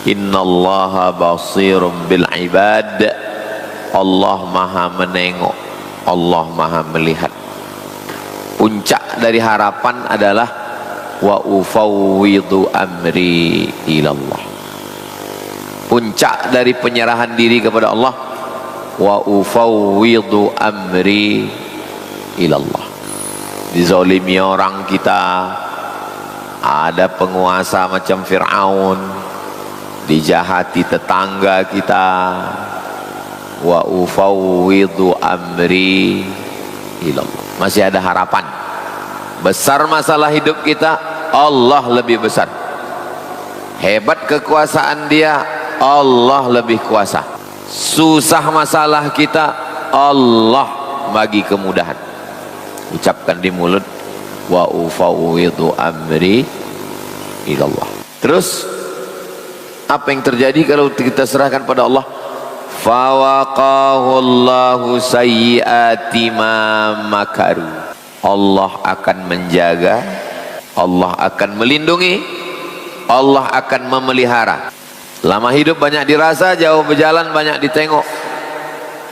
Innallaha basirum bil ibad. Allah maha menengok, Allah maha melihat. Puncak dari harapan adalah wa ufawwidu amri ilallah. Puncak dari penyerahan diri kepada Allah, wa ufawwidu amri ilallah. Dizalimi orang kita, ada penguasa macam Fir'aun, dijahati tetangga kita, wa ufawwidu amri ilallah. Masih ada harapan. Besar masalah hidup kita, Allah lebih besar. Hebat kekuasaan dia, Allah lebih kuasa. Susah masalah kita, Allah bagi kemudahan. Ucapkan di mulut, wa ufawwidu amri ilallah. Terus apa yang terjadi kalau kita serahkan pada Allah? Fawaqahu Allahu sayyiati ma makaru. Allah akan menjaga, Allah akan melindungi, Allah akan memelihara. Lama hidup banyak dirasa, jauh berjalan banyak ditengok.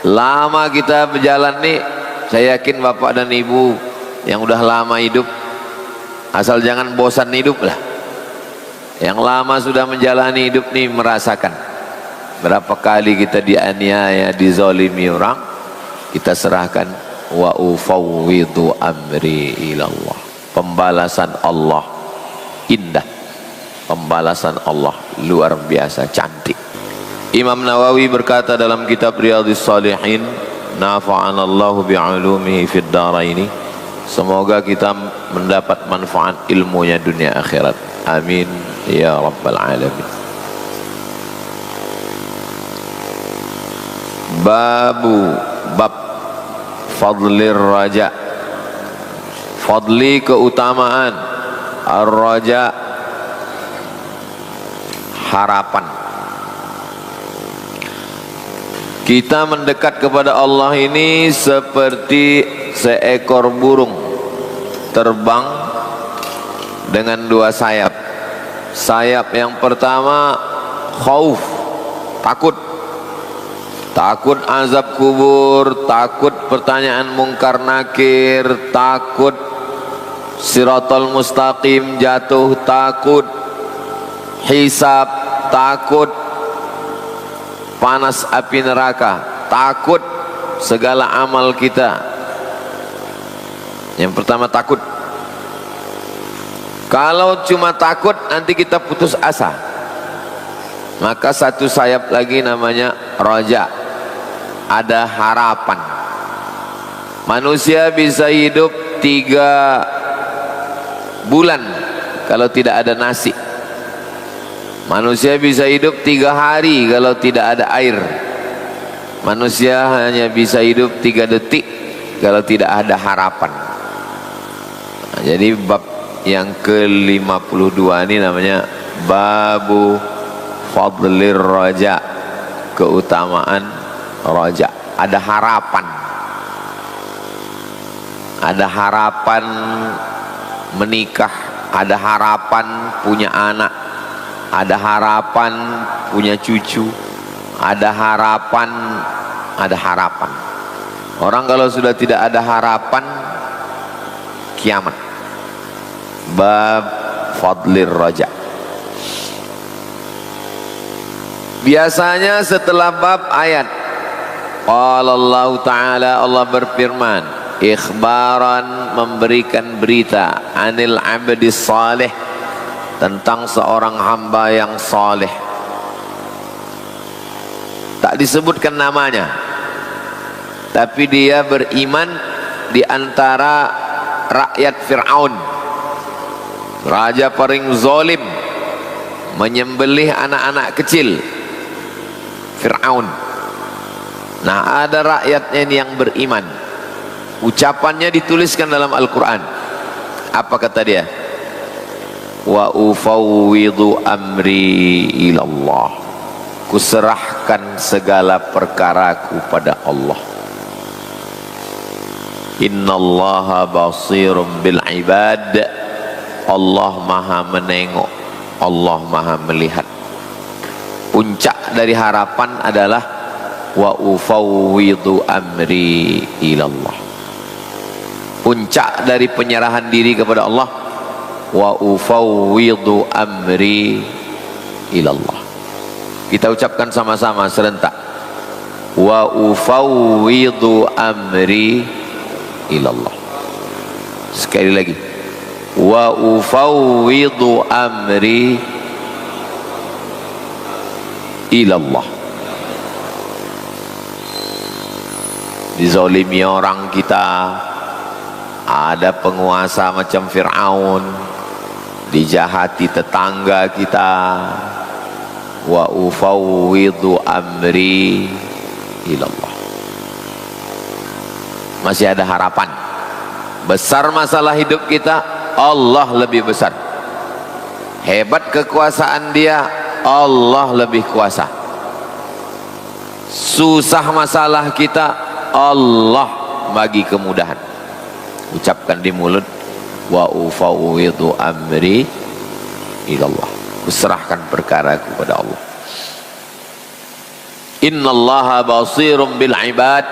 Lama kita berjalan nih, saya yakin bapak dan ibu yang udah lama hidup, asal jangan bosan hidup lah. Yang lama sudah menjalani hidup nih merasakan berapa kali kita dianiaya, dizalimi orang, kita serahkan wa ufawwidu amri ilallah. Pembalasan Allah indah, pembalasan Allah luar biasa cantik. Imam Nawawi berkata dalam kitab Riyadhus Shalihin, nafa'anallahu bi'ulumihi fid dharaini. Semoga kita mendapat manfaat ilmunya dunia akhirat. Amin ya rabbal alamin. Bab fadlir raja. Fadli keutamaan, ar-raja harapan. Kita mendekat kepada Allah ini seperti seekor burung terbang dengan dua sayap. Sayap yang pertama khauf, takut. Takut azab kubur, takut pertanyaan mungkar nakir, takut siratal mustaqim jatuh, takut hisab, takut panas api neraka, takut segala amal kita. Yang pertama takut. Kalau cuma takut nanti kita putus asa. Maka satu sayap lagi namanya raja. Ada harapan. Manusia bisa hidup 3 bulan kalau tidak ada nasi. Manusia bisa hidup 3 hari kalau tidak ada air. Manusia hanya bisa hidup 3 detik kalau tidak ada harapan. Nah, jadi bab yang ke-52 ini namanya babu fadlir raja, keutamaan raja. Ada harapan, ada harapan menikah, ada harapan punya anak, ada harapan punya cucu, ada harapan, ada harapan. Orang kalau sudah tidak ada harapan, kiamat. Bab fadlir raja. Biasanya setelah bab ayat, qala Allah Ta'ala, Allah berfirman, ikhbaran, memberikan berita, anil abdi salih, tentang seorang hamba yang saleh. Tak disebutkan namanya, tapi dia beriman di antara rakyat Fir'aun, raja paling zalim, menyembelih anak-anak kecil Fir'aun. Nah, ada rakyatnya ini yang beriman. Ucapannya dituliskan dalam Al-Quran. Apa kata dia? Wa ufawwidu amri ilallah. Kuserahkan segala perkaraku pada Allah. Innallaha basirum bil ibad. Allah maha menengok, Allah maha melihat. Puncak dari harapan adalah wa ufawwidu amri ilallah. Puncak dari penyerahan diri kepada Allah, wa ufawwidu amri ilallah. Kita ucapkan sama-sama serentak, wa ufawwidu amri ilallah. Sekali lagi, wa ufawwidu amri ilallah. Dizalimi orang kita, ada penguasa macam Fir'aun, dijahati tetangga kita, wa ufawwidu amri ilallah. Masih ada harapan. Besar masalah hidup kita, Allah lebih besar. Hebat kekuasaan Dia, Allah lebih kuasa. Susah masalah kita, Allah bagi kemudahan. Ucapkan di mulut, wa ufawwidu amri ilallah. Kuserahkan perkara kepada Allah. Innallaha basirum bil ibad.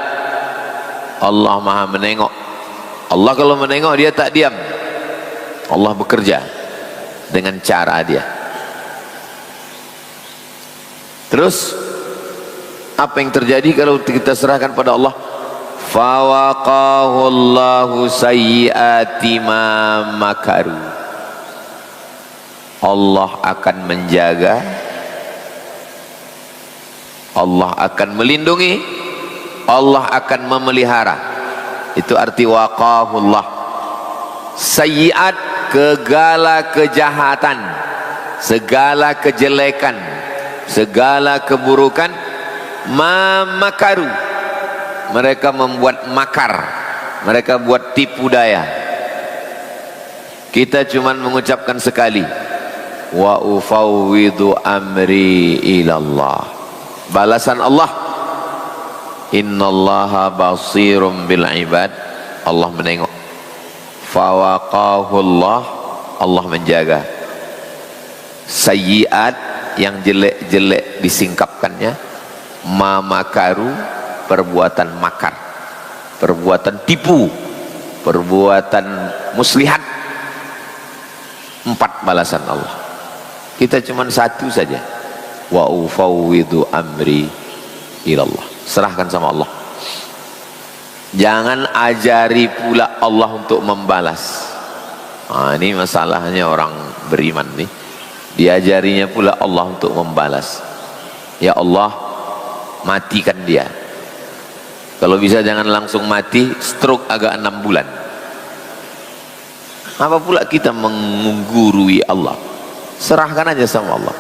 Allah maha menengok. Allah kalau menengok, Dia tak diam. Allah bekerja dengan cara Dia. Terus apa yang terjadi kalau kita serahkan pada Allah? Fawaqahu Allahu sayyiati ma makaru. Allah akan menjaga, Allah akan melindungi, Allah akan memelihara. Itu arti waqahullah. Sayyiat, segala kejahatan, segala kejelekan, segala keburukan, ma makaru. Mereka membuat makar, mereka buat tipu daya. Kita cuma mengucapkan sekali, wa ufawwidu amri ilallah. Balasan Allah, innallaha basirum bil ibad. Allah menengok. Fawaqahullah, Allah menjaga. Sayyiat, yang jelek-jelek disingkapkannya. Ma makaru, perbuatan makar, perbuatan tipu, perbuatan muslihat. 4 balasan Allah. Kita cuma 1 saja, wa ufawwidu amri ilallah. Serahkan sama Allah. Jangan ajari pula Allah untuk membalas. Ini masalahnya orang beriman nih. Diajarinya pula Allah untuk membalas. Ya Allah, matikan dia. Kalau bisa jangan langsung mati, stroke agak 6 bulan. Apa pula kita menggurui Allah? Serahkan aja sama Allah.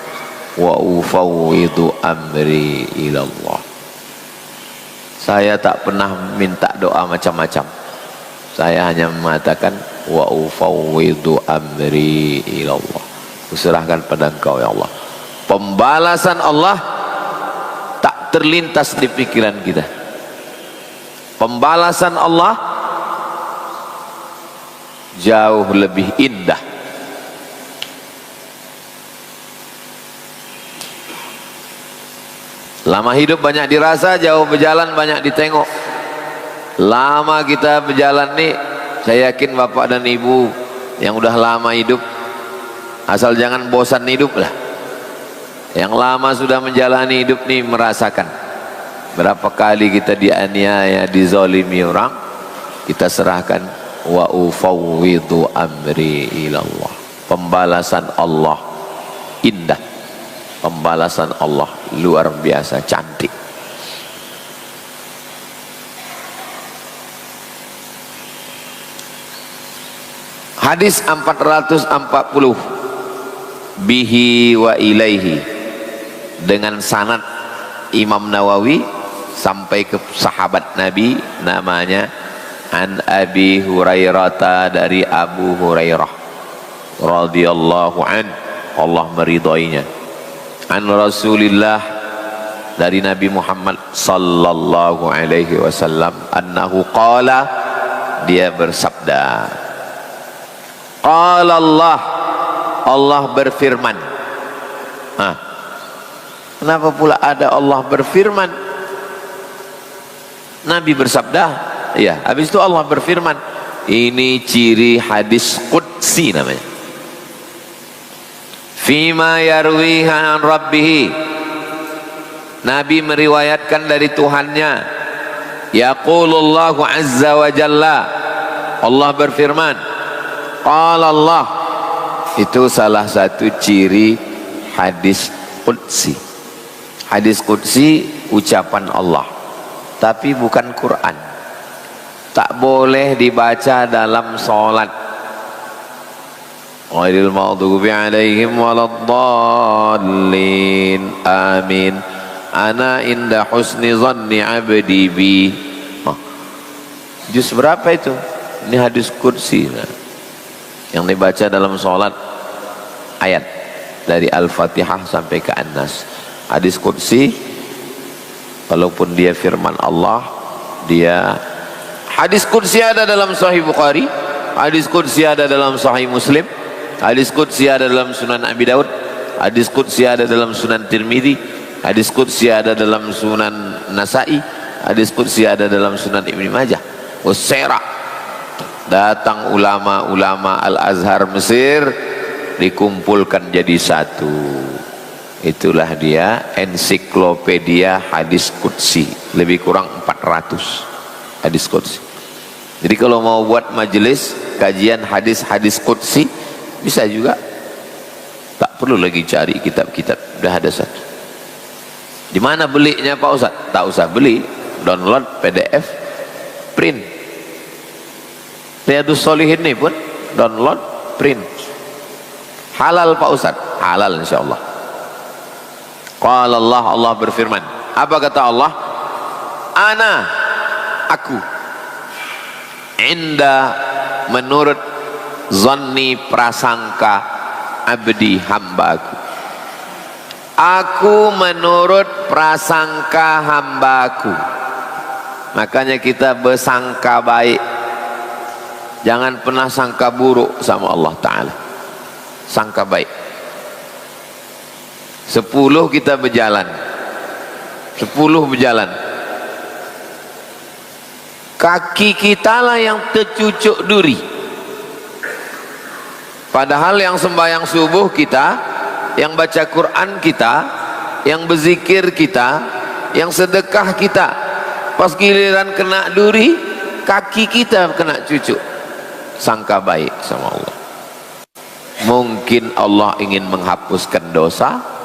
Wa ufawwidu amri ilallah. Saya tak pernah minta doa macam-macam. Saya hanya mengatakan wa ufawwidu amri ilallah. Kuserahkan pada Engkau ya Allah. Pembalasan Allah tak terlintas di pikiran kita. Pembalasan Allah jauh lebih indah. Lama hidup banyak dirasa, jauh berjalan banyak ditengok. Lama kita berjalan nih, saya yakin bapak dan ibu yang udah lama hidup, asal jangan bosan hidup lah. Yang lama sudah menjalani hidup nih merasakan berapa kali kita dianiaya, dizalimi orang. Kita serahkan, wa ufawwidu amri ilallah. Pembalasan Allah indah, pembalasan Allah luar biasa cantik. Hadis 440, bihi wa ilaihi, dengan sanad Imam Nawawi sampai ke sahabat Nabi, namanya an Abi Hurairah, dari Abu Hurairah radhiyallahu an, Allah meridainya. An Rasulillah, dari Nabi Muhammad sallallahu alaihi wasallam, annahu qala, dia bersabda, qala Allah, Allah berfirman. Kenapa pula ada Allah berfirman, Nabi bersabda, ya, habis itu Allah berfirman. Ini ciri hadis qudsi namanya. Fima yarwiha an rabbih, Nabi meriwayatkan dari Tuhannya. Yaqulullahu azza wa jalla, Allah berfirman. Qala Allah, itu salah satu ciri hadis qudsi. Hadis qudsi ucapan Allah, tapi bukan Quran. Tak boleh dibaca dalam sholat. Ghairil maghdubi alaihim waladdallin. Amin. Ana inda husni zanni abdi bi. Juz berapa itu? Ini hadis qudsi yang dibaca dalam sholat, ayat dari Al-Fatihah sampai ke An-Nas. Hadis qudsi, walaupun dia firman Allah, dia hadis qudsi ada dalam Sahih Bukhari, hadis qudsi ada dalam Sahih Muslim, hadis qudsi ada dalam Sunan Abi Daud, hadis qudsi ada dalam Sunan Tirmidzi, hadis qudsi ada dalam Sunan Nasa'i, hadis qudsi ada dalam Sunan Ibnu Majah. Usera, datang ulama-ulama Al-Azhar Mesir, dikumpulkan jadi satu. Itulah dia ensiklopedia hadis qudsi, lebih kurang 400 hadis qudsi. Jadi kalau mau buat majelis kajian hadis-hadis qudsi, bisa juga. Tak perlu lagi cari kitab-kitab, sudah ada satu. Di mana belinya Pak Ustaz? Tak usah beli, download PDF, print. Riyadhus Shalihin ini pun download, print. Halal Pak Ustaz? Halal insyaallah. Qala Allah, Allah berfirman. Apa kata Allah? Ana, aku, inda, menurut zanni, prasangka, abdi, hambaku. Aku menurut prasangka hambaku. Makanya kita bersangka baik, jangan pernah sangka buruk sama Allah Ta'ala. Sangka baik. 10 kita berjalan, 10 berjalan, kaki kita lah yang tercucuk duri. Padahal yang sembahyang subuh kita, yang baca Quran kita, yang berzikir kita, yang sedekah kita, pas giliran kena duri, kaki kita kena cucuk. Sangka baik sama Allah. Mungkin Allah ingin menghapuskan dosa,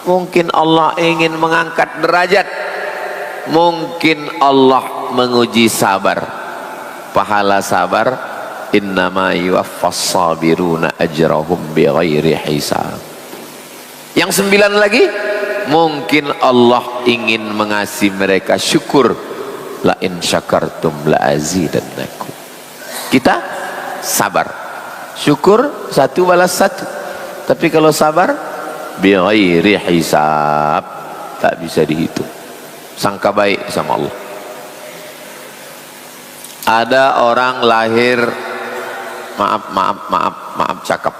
mungkin Allah ingin mengangkat derajat, mungkin Allah menguji sabar. Pahala sabar, innama yuwaffas sabiruna ajrahum bighairi hisab. Yang 9 lagi, mungkin Allah ingin mengasihi mereka syukur, la in syakartum la azidannakum. Kita sabar, syukur 1 balas 1. Tapi kalau sabar bighairi hisab, tak bisa dihitung. Sangka baik sama Allah. Ada orang lahir, maaf cakap,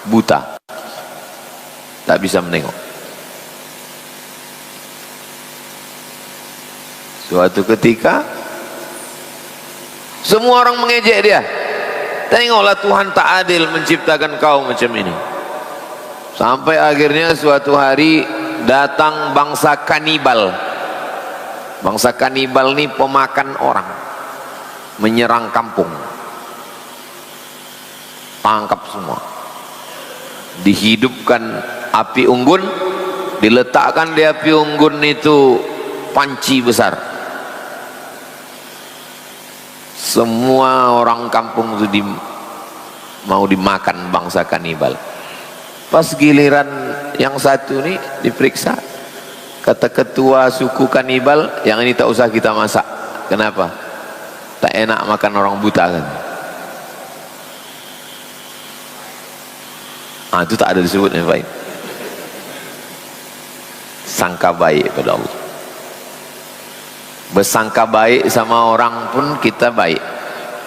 buta, tak bisa menengok. Suatu ketika semua orang mengejek dia. Tengoklah Tuhan tak adil menciptakan kau macam ini. Sampai akhirnya suatu hari datang bangsa kanibal. Bangsa kanibal ini pemakan orang, menyerang kampung, tangkap semua, dihidupkan api unggun, diletakkan di api unggun itu panci besar. Semua orang kampung itu mau dimakan bangsa kanibal. Pas giliran yang satu ini diperiksa, kata ketua suku kanibal, yang ini tak usah kita masak. Kenapa? Tak enak makan orang buta kan? Itu tak ada disebut yang baik. Sangka baik pada Allah. Bersangka baik sama orang pun kita baik,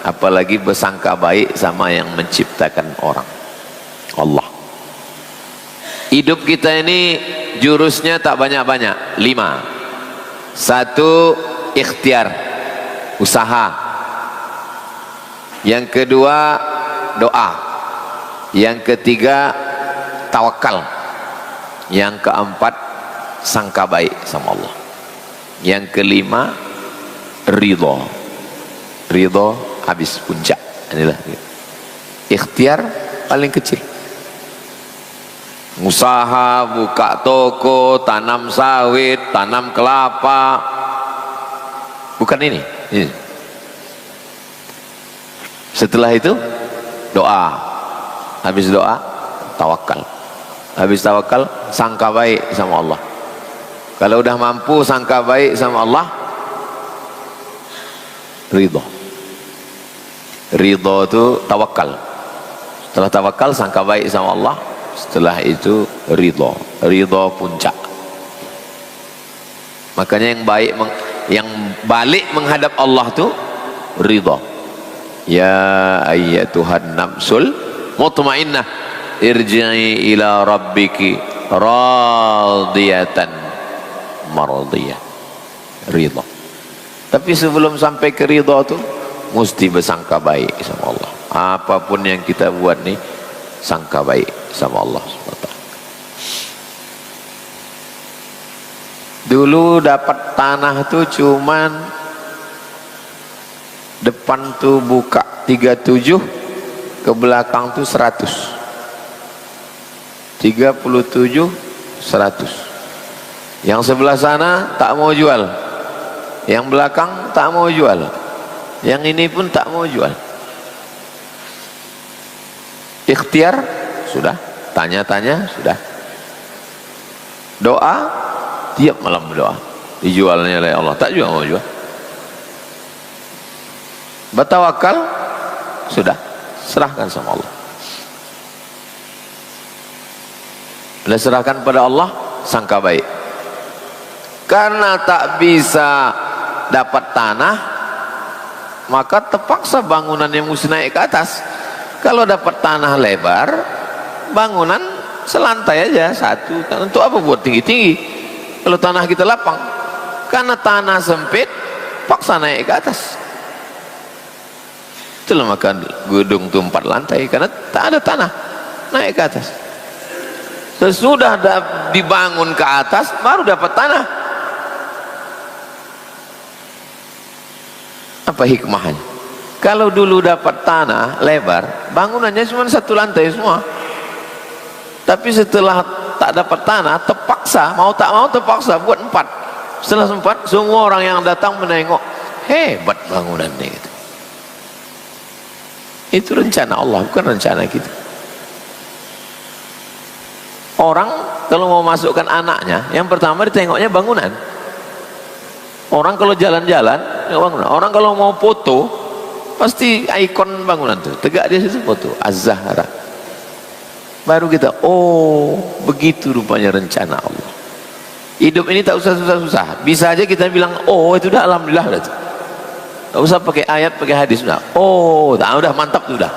apalagi bersangka baik sama yang menciptakan orang, Allah. Hidup kita ini jurusnya tak banyak-banyak, 5. 1, ikhtiar, usaha. Yang kedua, doa. Yang ketiga, tawakal. Yang keempat, sangka baik sama Allah. Yang kelima, ridho. Ridho habis puncak. Inilah ikhtiar paling kecil. Usaha, buka toko, tanam sawit, tanam kelapa, bukan ini. Setelah itu doa. Habis doa, tawakal. Habis tawakal, sangka baik sama Allah. Kalau udah mampu sangka baik sama Allah, ridho. Ridho itu tawakal. Setelah tawakal, sangka baik sama Allah. Setelah itu ridho. Ridho puncak. Makanya yang baik, yang balik menghadap Allah itu ridho. Ya ayyatuhan nafsul mutmainnah, irji'i ila rabbiki radiyatan mardiyah. Ridho. Tapi sebelum sampai ke ridho itu mesti bersangka baik sama Allah. Apapun yang kita buat nih, sangka baik sama Allah SWT. Dulu dapat tanah tuh cuman depan tuh buka 37, ke belakang tuh 100. 37, 100. Yang sebelah sana tak mau jual, yang belakang tak mau jual, yang ini pun tak mau jual. Ikhtiar sudah, tanya-tanya sudah, doa tiap malam berdoa, dijualnya oleh Allah, tak juga mau jual. Bertawakal sudah, serahkan sama Allah. Bila serahkan pada Allah, sangka baik. Karena tak bisa dapat tanah, maka terpaksa bangunan yang mesti naik ke atas. Kalau dapat tanah lebar, bangunan selantai aja satu. Untuk apa buat tinggi-tinggi kalau tanah kita lapang? Karena tanah sempit, paksa naik ke atas. Itulah maka gedung itu 4 lantai, karena tak ada tanah naik ke atas. Sesudah dibangun ke atas, baru dapat tanah. Apa hikmahnya? Kalau dulu dapat tanah lebar, bangunannya cuma 1 lantai semua. Tapi setelah tak dapat tanah, terpaksa, mau tak mau terpaksa buat 4. Setelah 4, semua orang yang datang menengok, hebat bangunannya gitu. Itu rencana Allah, bukan rencana kita. Orang kalau mau masukkan anaknya, yang pertama ditengoknya bangunan. Orang kalau jalan-jalan, orang kalau mau foto, pasti ikon bangunan tuh, tegak di situ foto Az-Zahra. Baru kita, oh begitu rupanya rencana Allah. Hidup ini tak usah susah-susah, bisa aja kita bilang, oh itu udah alhamdulillah udah tuh. Tak usah pakai ayat, pakai hadis, udah. Oh, udah mantap tuh udah.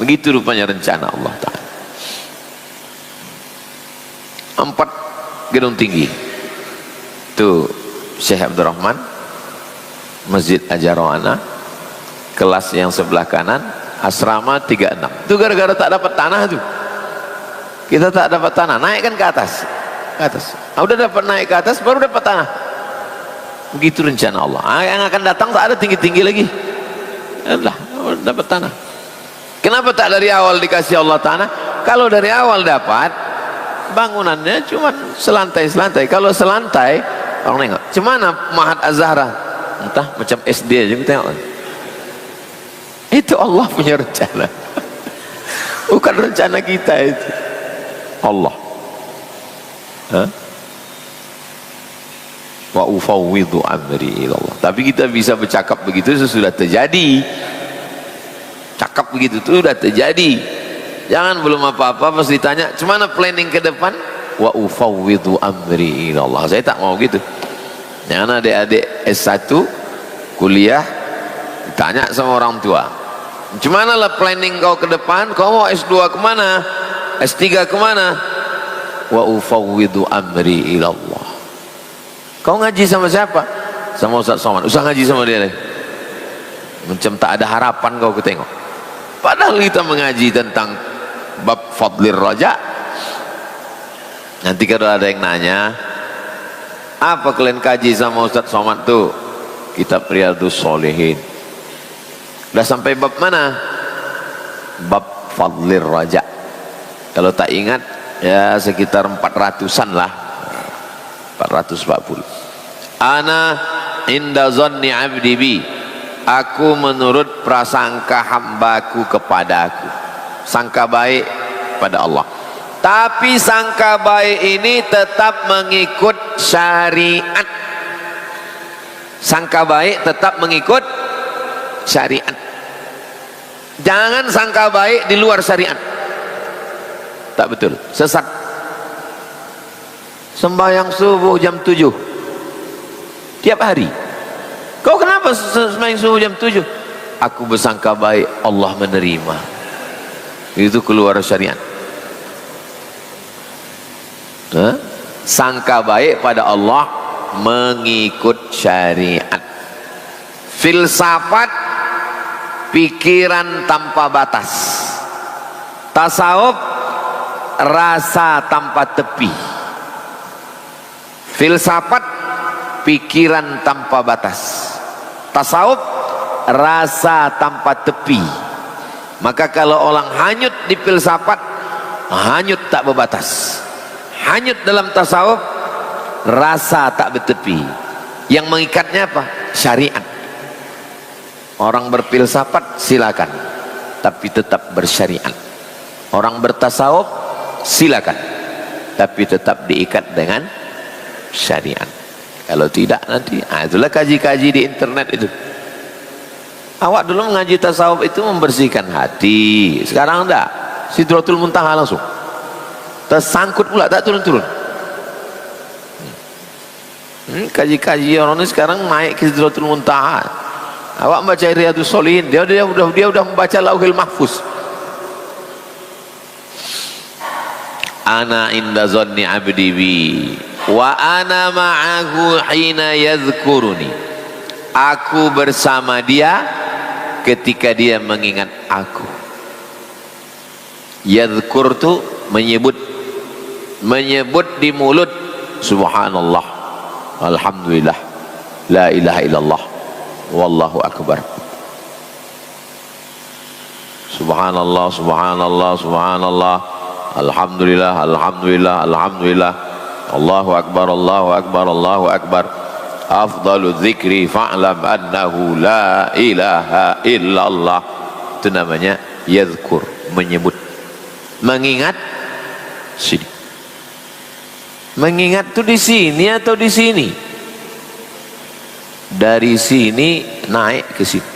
Begitu rupanya rencana Allah Ta'ala. 4 gedung tinggi. Tuh Syekh Abdurrahman, Masjid Ajaroana, kelas yang sebelah kanan, asrama 36. Itu gara-gara tak dapat tanah tuh. Kita tak dapat tanah, naik kan ke atas. Ke atas. Udah dapat naik ke atas, baru dapat tanah. Begitu rencana Allah. Yang akan datang tak ada tinggi-tinggi lagi. Udah dapat tanah. Kenapa tak dari awal dikasih Allah tanah? Kalau dari awal dapat, bangunannya cuma selantai-selantai. Kalau selantai, orang nengok, cemana Mahat Az-Zahra? Entah, macam SD aja kita tengok. Itu Allah punya rencana. Bukan rencana kita itu. Allah. Wa ufawwidhu amri ilallah. Tapi kita bisa bercakap begitu sesudah terjadi. Cakap begitu itu sudah terjadi. Jangan belum apa-apa pas ditanya, "Cemana planning ke depan?" Wa ufawwidhu amri ilallah. Saya tak mau gitu. Jangan adik-adik S1 kuliah ditanya sama orang tua, "Cemana lah planning kau ke depan? Kau mau S2 kemana? S3 kemana?" wa ufawwidu amri ila Allah. Kau ngaji sama siapa? Sama Ustaz Somad. Usah ngaji sama dia lagi. Macam tak ada harapan kau ketengok. Padahal kita mengaji tentang bab fadlir raja. Nanti kalau ada yang nanya, apa kalian kaji sama Ustaz Somad tuh? Kitab Riyadhus Shalihin. Udah sampai bab mana? Bab fadlir raja. Kalau tak ingat ya sekitar 400-an lah. 440. Ana inda zanni abdi bi. Aku menurut prasangka hambaku kepada aku. Sangka baik pada Allah. Tapi sangka baik ini tetap mengikut syariat. Sangka baik tetap mengikut syariat. Jangan sangka baik di luar syariat. Tak betul, sesat. Sembahyang subuh jam 7 tiap hari. Kau kenapa sembahyang subuh jam 7? Aku bersangka baik Allah menerima. Itu keluar syariat. Sangka baik pada Allah mengikut syariat. Filsafat pikiran tanpa batas. Tasawuf rasa tanpa tepi. Filsafat pikiran tanpa batas. Tasawuf rasa tanpa tepi. Maka kalau orang hanyut di filsafat, hanyut tak berbatas. Hanyut dalam tasawuf, rasa tak bertepi. Yang mengikatnya apa? Syariat. Orang berfilsafat silakan, tapi tetap bersyariat. Orang bertasawuf silakan, tapi tetap diikat dengan syariat. Kalau tidak nanti, itulah kaji-kaji di internet itu. Awak dulu mengaji tasawuf itu membersihkan hati. Sekarang enggak, Sidratul Muntaha langsung tersangkut pula, tak turun-turun. Kaji-kaji orang ini sekarang naik ke Sidratul Muntaha. Awak baca Riyadhus Shalihin, dia udah membaca Lauhil Mahfuz. Ana inda zanni abdi bi wa ana ma'ahu hina yadhkuruni. Aku bersama dia ketika dia mengingat aku. Yadhkur tu menyebut di mulut. Subhanallah, alhamdulillah, la ilaha illallah, wallahu akbar. Subhanallah, subhanallah, subhanallah, alhamdulillah, alhamdulillah, alhamdulillah, Allahu akbar, Allahu akbar, Allahu akbar. Afdalu dzikri fa'lam annahu la ilaha illallah. Itu namanya yadhkur, menyebut, mengingat. Sini mengingat tuh di sini atau di sini? Dari sini naik ke sini.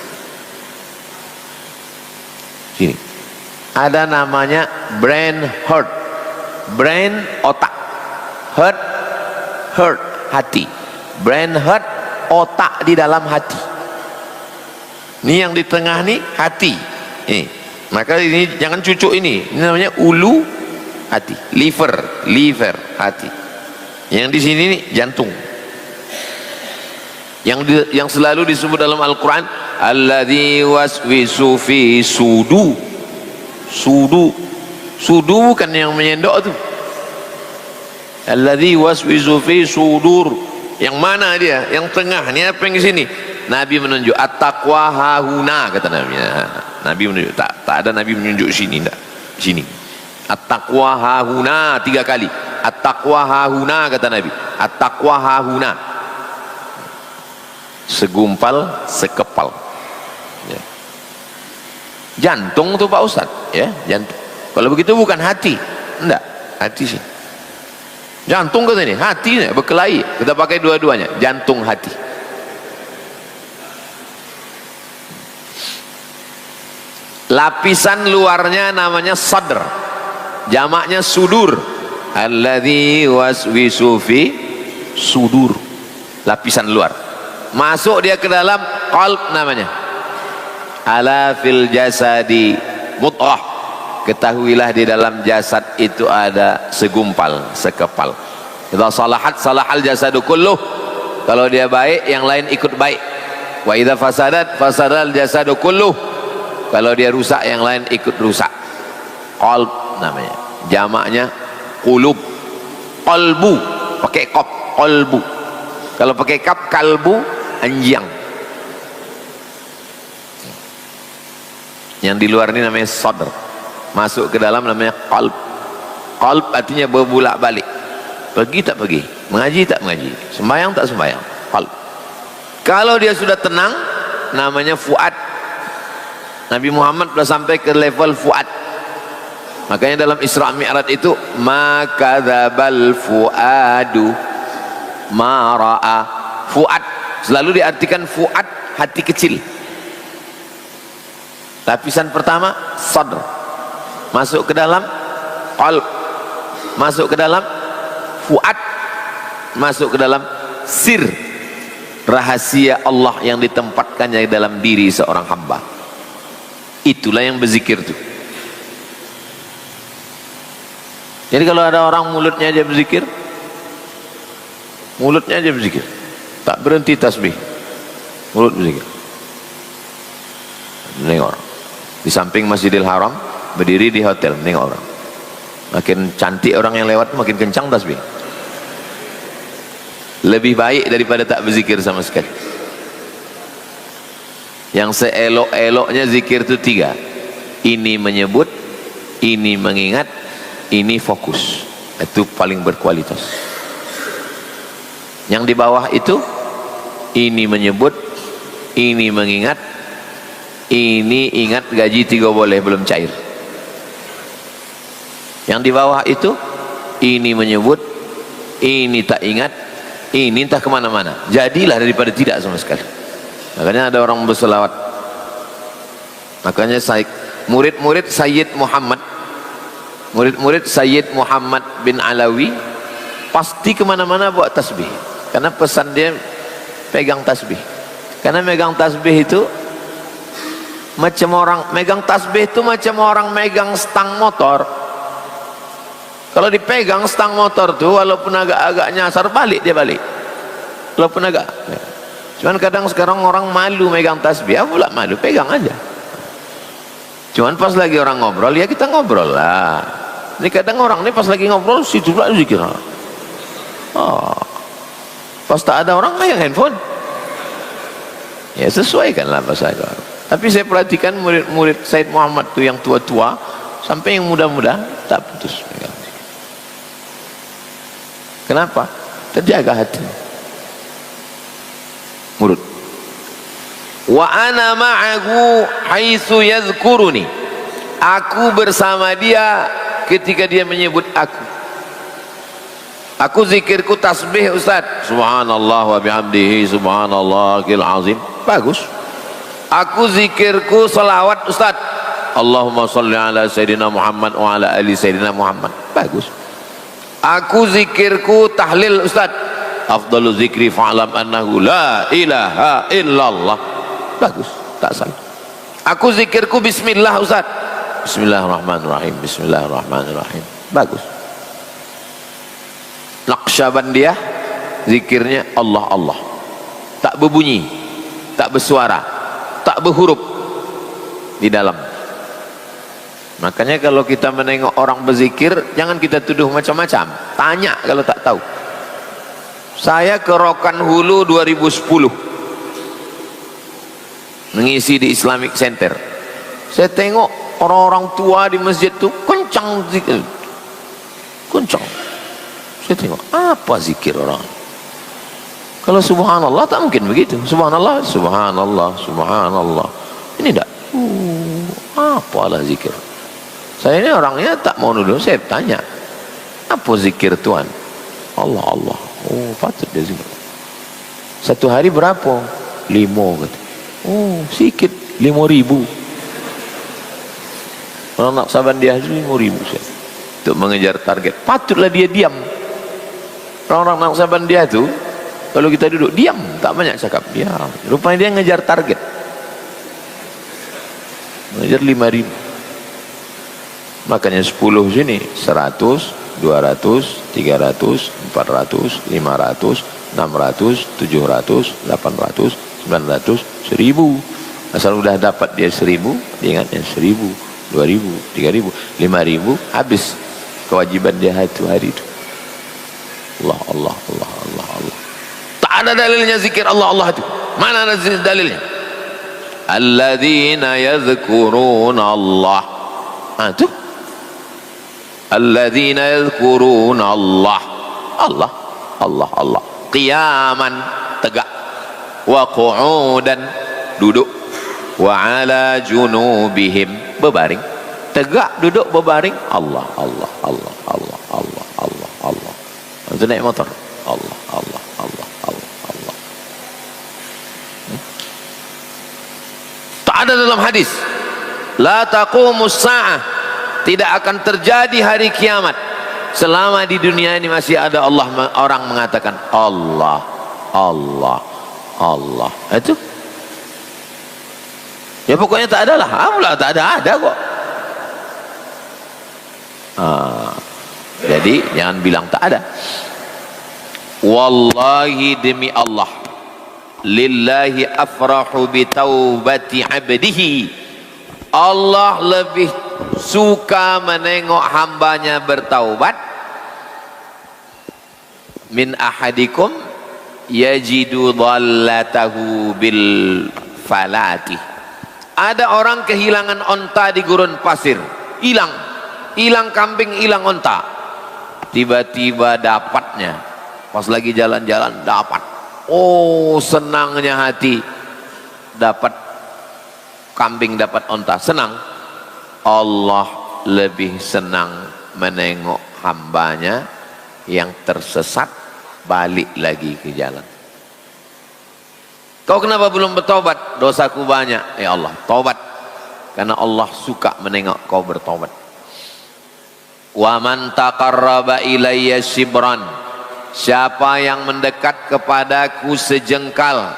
Sini ada namanya brain heart. Brain otak, heart hati. Brain heart otak di dalam hati. Ini yang di tengah nih hati. Maka ini jangan cucuk ini. Ini namanya ulu hati, liver hati. Yang di sini nih jantung. Yang selalu disebut dalam Al-Quran, alladzi waswisu fi sudu. Sudu bukan yang menyendok tu. Alladzi waswisu fi sudur. Yang mana dia? Yang tengah. Ini apa yang di sini? Nabi menunjuk at-taqwa hahuna, kata Nabi. Nabi menunjuk, tak ada Nabi menunjuk sini, enggak. Sini. At-taqwa hahuna 3 kali. At-taqwa hahuna, kata Nabi. At-taqwa hahuna. Segumpal, sekepal. Ya. Jantung tuh Pak Ustaz, ya, jantung. Kalau begitu bukan hati. Enggak, hati sih. Jantung kata ini, hati berkelahi. Kita pakai dua-duanya, jantung hati. Lapisan luarnya namanya sadr, jamaknya sudur. Alladzi waswisu fi sudur. Lapisan luar. Masuk dia ke dalam qalb namanya. Ala fil jasadi mudghah. ketahuilah di dalam jasad itu ada segumpal, sekepal. Idza salahat salahal jasadu kulluh. Kalau dia baik, yang lain ikut baik. Wa idza fasadat fasadal jasadu kulluh. Kalau dia rusak, yang lain ikut rusak. Qalb namanya, jamaknya qulub. Qalbu pakai qaf, qalbu. Kalau pakai kaf, kalbu, anjing. Yang di luar ini namanya sadr, masuk ke dalam namanya qalb. Qalb artinya berbulak balik, pergi tak pergi, mengaji tak mengaji, sembahyang tak sembahyang. Qalb. Kalau dia sudah tenang, namanya fuad. Nabi Muhammad sudah sampai ke level fuad. Makanya dalam Isra Mi'raj itu maka dzabal fuadu ma ra'a. Fuad selalu diartikan fuad, hati kecil. Lapisan pertama sadr, masuk ke dalam qalb, masuk ke dalam fuad, masuk ke dalam sir, rahasia Allah yang ditempatkannya dalam diri seorang hamba. Itulah yang berzikir itu. Jadi kalau ada orang mulutnya aja berzikir, mulutnya aja berzikir, tak berhenti tasbih, mulut berzikir. Nengok orang di samping Masjidil Haram, berdiri di hotel, nengok orang. Makin cantik orang yang lewat, makin kencang tasbih. Lebih baik daripada tak berzikir sama sekali. Yang seelok-eloknya zikir itu 3. Ini menyebut, ini mengingat, ini fokus. Itu paling berkualitas. Yang di bawah itu, ini menyebut, ini mengingat, ini ingat gaji 3 boleh belum cair. Yang di bawah itu, ini menyebut, ini tak ingat, ini entah kemana-mana. Jadilah daripada tidak sama sekali. Makanya ada orang berselawat. Makanya murid-murid Sayyid Muhammad, murid-murid Sayyid Muhammad bin Alawi pasti kemana-mana bawa tasbih. Karena pesan dia pegang tasbih. Karena megang tasbih itu macam orang megang tasbih itu macam orang megang stang motor. Kalau dipegang stang motor tuh, walaupun agak-agak nyasar, balik dia balik. Walaupun agak. Cuman kadang sekarang orang malu megang tasbih. Pula malu, pegang aja. Cuman pas lagi orang ngobrol, ya kita ngobrol lah. Ini kadang orang ini pas lagi ngobrol, situ pula zikir. Oh, pas tak ada orang megang handphone. Ya sesuaikanlah bahasa itu. Tapi saya perhatikan murid-murid Said Muhammad tuh yang tua-tua sampai yang muda-muda tak putus megang. Kenapa? Terjaga hati. Murid. Wa ana ma'ahu haitsu yadhkuruni. Aku bersama dia ketika dia menyebut aku. Aku zikirku tasbih Ustaz. Subhanallah wa bihamdihi subhanallahil azim. Bagus. Aku zikirku salawat Ustaz. Allahumma salli ala Sayyidina Muhammad wa ala ali Sayyidina Muhammad. Bagus. Aku zikirku tahlil Ustaz. Afdalu zikri fa'lam annahu la ilaha illallah. Bagus, tak salah. Aku zikirku bismillah Ustaz. Bismillahirrahmanirrahim. Bismillahirrahmanirrahim. Bagus. Naqsyabandiyah zikirnya Allah Allah. Tak berbunyi, tak bersuara, tak berhuruf di dalam. Makanya kalau kita menengok orang berzikir, jangan kita tuduh macam-macam. Tanya kalau tak tahu. Saya ke Rokan Hulu 2010 mengisi di Islamic Center. Saya tengok orang-orang tua di masjid itu kencang zikir, kencang. Saya tengok apa zikir orang. Kalau subhanallah tak mungkin begitu. Subhanallah, subhanallah, subhanallah. Ini tak. Apalah zikir. Saya ini orangnya tak mau nuduh. Saya tanya, apa zikir Tuhan? Allah Allah. Oh, patut dia zikir. Satu hari berapa? 5 kata. Oh, sikit. 5.000. Orang nak saban dia 5.000 untuk mengejar target. Patutlah dia diam. Orang-orang nak saban dia tu, kalau kita duduk diam, tak banyak cakap. Ya, rupanya dia ngejar target. Mengejar 5.000. Makanya 10 sini 100, 200, 300, 400, 500, 600, 700, 800, 900, 1000. Asal udah dapat dia 1000, dia ingatnya 1000, 2000, 3000, 5000, habis kewajiban dia itu hari itu. Allah, Allah, Allah, Allah, Allah. Tak ada dalilnya zikir Allah, Allah itu. Mana ada dalilnya? Alladzina yadhkuruna Allah. Itu alladzina yadhkuruna Allah, Allah, Allah, Allah, qiyaman, tegak, wa qu'udan, duduk, wa ala junubihim, berbaring, tegak, duduk, berbaring, Allah, Allah, Allah, Allah, Allah, Allah, Allah. Itu naik motor, Allah, Allah, Allah, Allah, Allah. Tak ada dalam hadis la taqumus sa'ah, tidak akan terjadi hari kiamat selama di dunia ini masih ada Allah. Orang mengatakan Allah, Allah, Allah. Itu ya pokoknya tak ada lah. Apalah, tak ada kok. Jadi jangan bilang tak ada. Wallahi, demi Allah, lillahi afrahu bi taubati abdihi, Allah lebih suka menengok hambanya bertaubat min ahadikum yajidu dhallatahu bil falati. Ada orang kehilangan onta di gurun pasir, hilang kambing, hilang onta, tiba-tiba dapatnya pas lagi jalan-jalan, dapat. Oh, senangnya hati, dapat kambing, dapat onta, senang. Allah lebih senang menengok hambanya yang tersesat balik lagi ke jalan. Kau kenapa belum bertobat? Dosaku banyak. Ya Allah, tobat, karena Allah suka menengok kau bertobat. Wa man taqarraba ilayya shibran, siapa yang mendekat kepadaku sejengkal.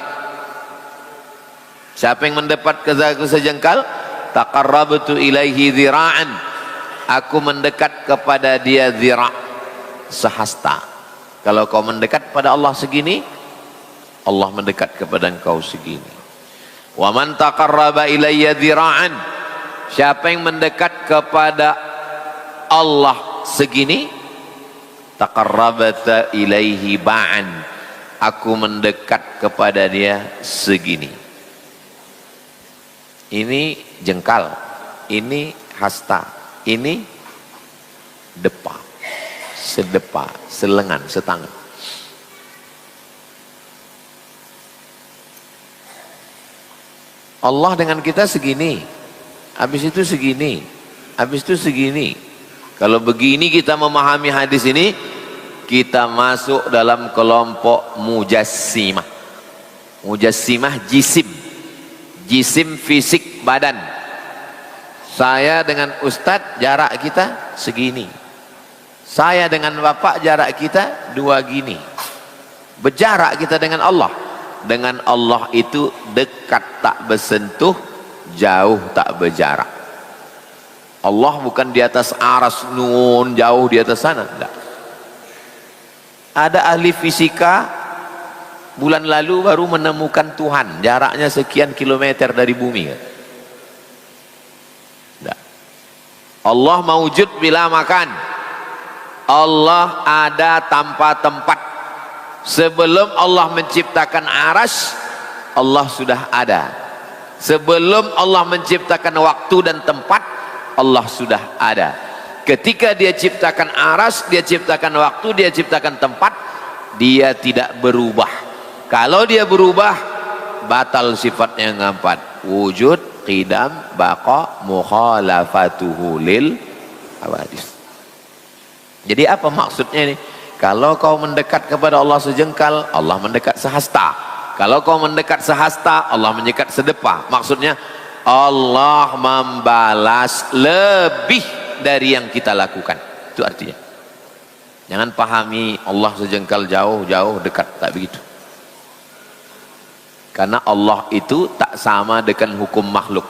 Siapa yang mendekat kepadaku sejengkal? Taqarrabtu ilaihi dhira'an, aku mendekat kepada dia dhira', sehasta. Kalau kau mendekat pada Allah segini, Allah mendekat kepada engkau segini. Wa man taqarraba ilayya dhira'an, siapa yang mendekat kepada Allah segini, taqarrabta ilaihi ba'an, aku mendekat kepada dia segini. Ini jengkal, ini hasta, ini depa, sedepa, selengan, setangan. Allah dengan kita segini, habis itu segini, habis itu segini. Kalau begini kita memahami hadis ini, kita masuk dalam kelompok mujassimah. Mujassimah jisim, jisim fisik badan. Saya dengan ustadz jarak kita segini, saya dengan bapak jarak kita 2 gini. Berjarak kita dengan Allah. Dengan Allah itu dekat tak bersentuh, jauh tak berjarak. Allah bukan di atas aras nun, jauh di atas sana, enggak. Ada ahli fisika bulan lalu baru menemukan Tuhan jaraknya sekian kilometer dari bumi kan? Enggak. Allah mawujud bila makan. Allah ada tanpa tempat. Sebelum Allah menciptakan aras, Allah sudah ada. Sebelum Allah menciptakan waktu dan tempat, Allah sudah ada. Ketika dia ciptakan aras, dia ciptakan waktu, dia ciptakan tempat, dia tidak berubah. Kalau dia berubah, batal sifatnya yang keempat, wujud, qidam, baqa, mukhalafatuhu lil hawadis. Jadi apa maksudnya ini? Kalau kau mendekat kepada Allah sejengkal, Allah mendekat sehasta. Kalau kau mendekat sehasta, Allah mendekat sedepa. Maksudnya Allah membalas lebih dari yang kita lakukan. Itu artinya. Jangan pahami Allah sejengkal jauh, jauh, dekat. Tak begitu. Karena Allah itu tak sama dengan hukum makhluk.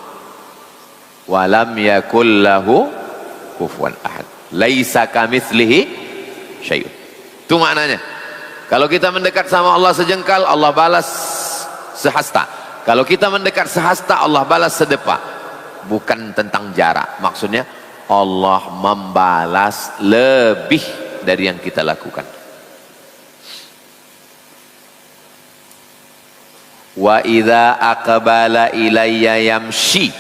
Walam yakul lahu kufuwan ahad. Laisa kamitslihi syai'un. Itu maknanya. Kalau kita mendekat sama Allah sejengkal, Allah balas sehasta. Kalau kita mendekat sehasta, Allah balas sedepa. Bukan tentang jarak. Maksudnya Allah membalas lebih dari yang kita lakukan. Wa idza aqbala ilayya yamshi,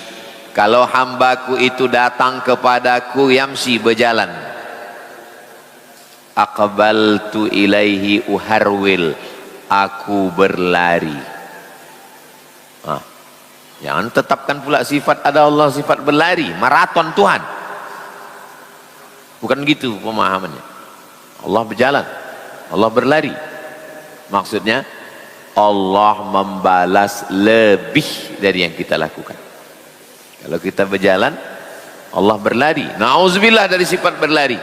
kalau hambaku itu datang kepadaku, yamshi, berjalan, aqbaltu ilaihi uharwil, aku berlari. Jangan tetapkan pula sifat ada Allah, sifat berlari, maraton Tuhan. Bukan gitu pemahamannya. Allah berjalan, Allah berlari. Maksudnya Allah membalas lebih dari yang kita lakukan. Kalau kita berjalan, Allah berlari. Na'udzubillah dari sifat berlari.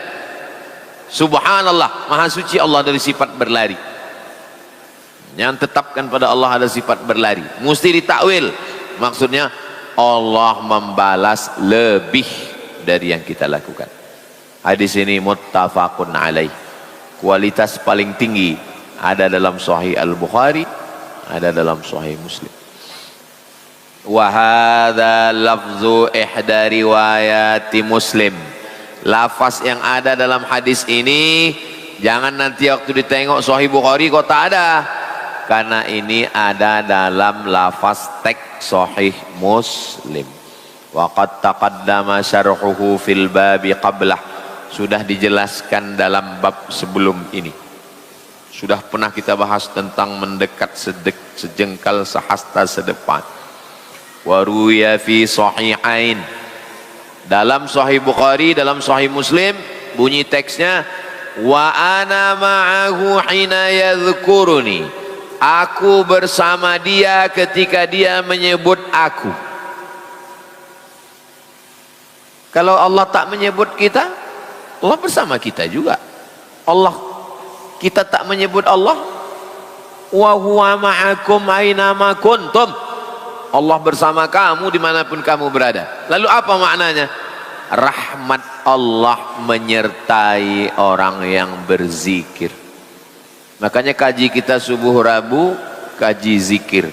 Subhanallah, maha suci Allah dari sifat berlari. Yang tetapkan pada Allah ada sifat berlari, mesti ditakwil. Maksudnya Allah membalas lebih dari yang kita lakukan. Hadis ini muttafaqun alaih. Kualitas paling tinggi ada dalam Sahih Al-Bukhari, ada dalam Sahih Muslim. Wa hadza lafzu ihda riwayati Muslim. Lafaz yang ada dalam hadis ini, jangan nanti waktu ditengok Sahih Bukhari kok tak ada, karena ini ada dalam lafaz teks Sahih Muslim. Wa qad taqaddama syarhuhu fil babi qablah, sudah dijelaskan dalam bab sebelum ini. Sudah pernah kita bahas tentang mendekat sejengkal sehasta sedepan. Wa ruya fi sahihain, dalam Sahih Bukhari, dalam Sahih Muslim, bunyi teksnya, wa ana ma'ahu hina yadhkuruni, aku bersama dia ketika dia menyebut aku. Kalau Allah tak menyebut kita, Allah bersama kita juga. Kita tak menyebut Allah, wa huwa ma'akum aina ma kuntum, Allah bersama kamu dimanapun kamu berada. Lalu apa maknanya? Rahmat Allah menyertai orang yang berzikir. Makanya kaji kita subuh Rabu, kaji zikir.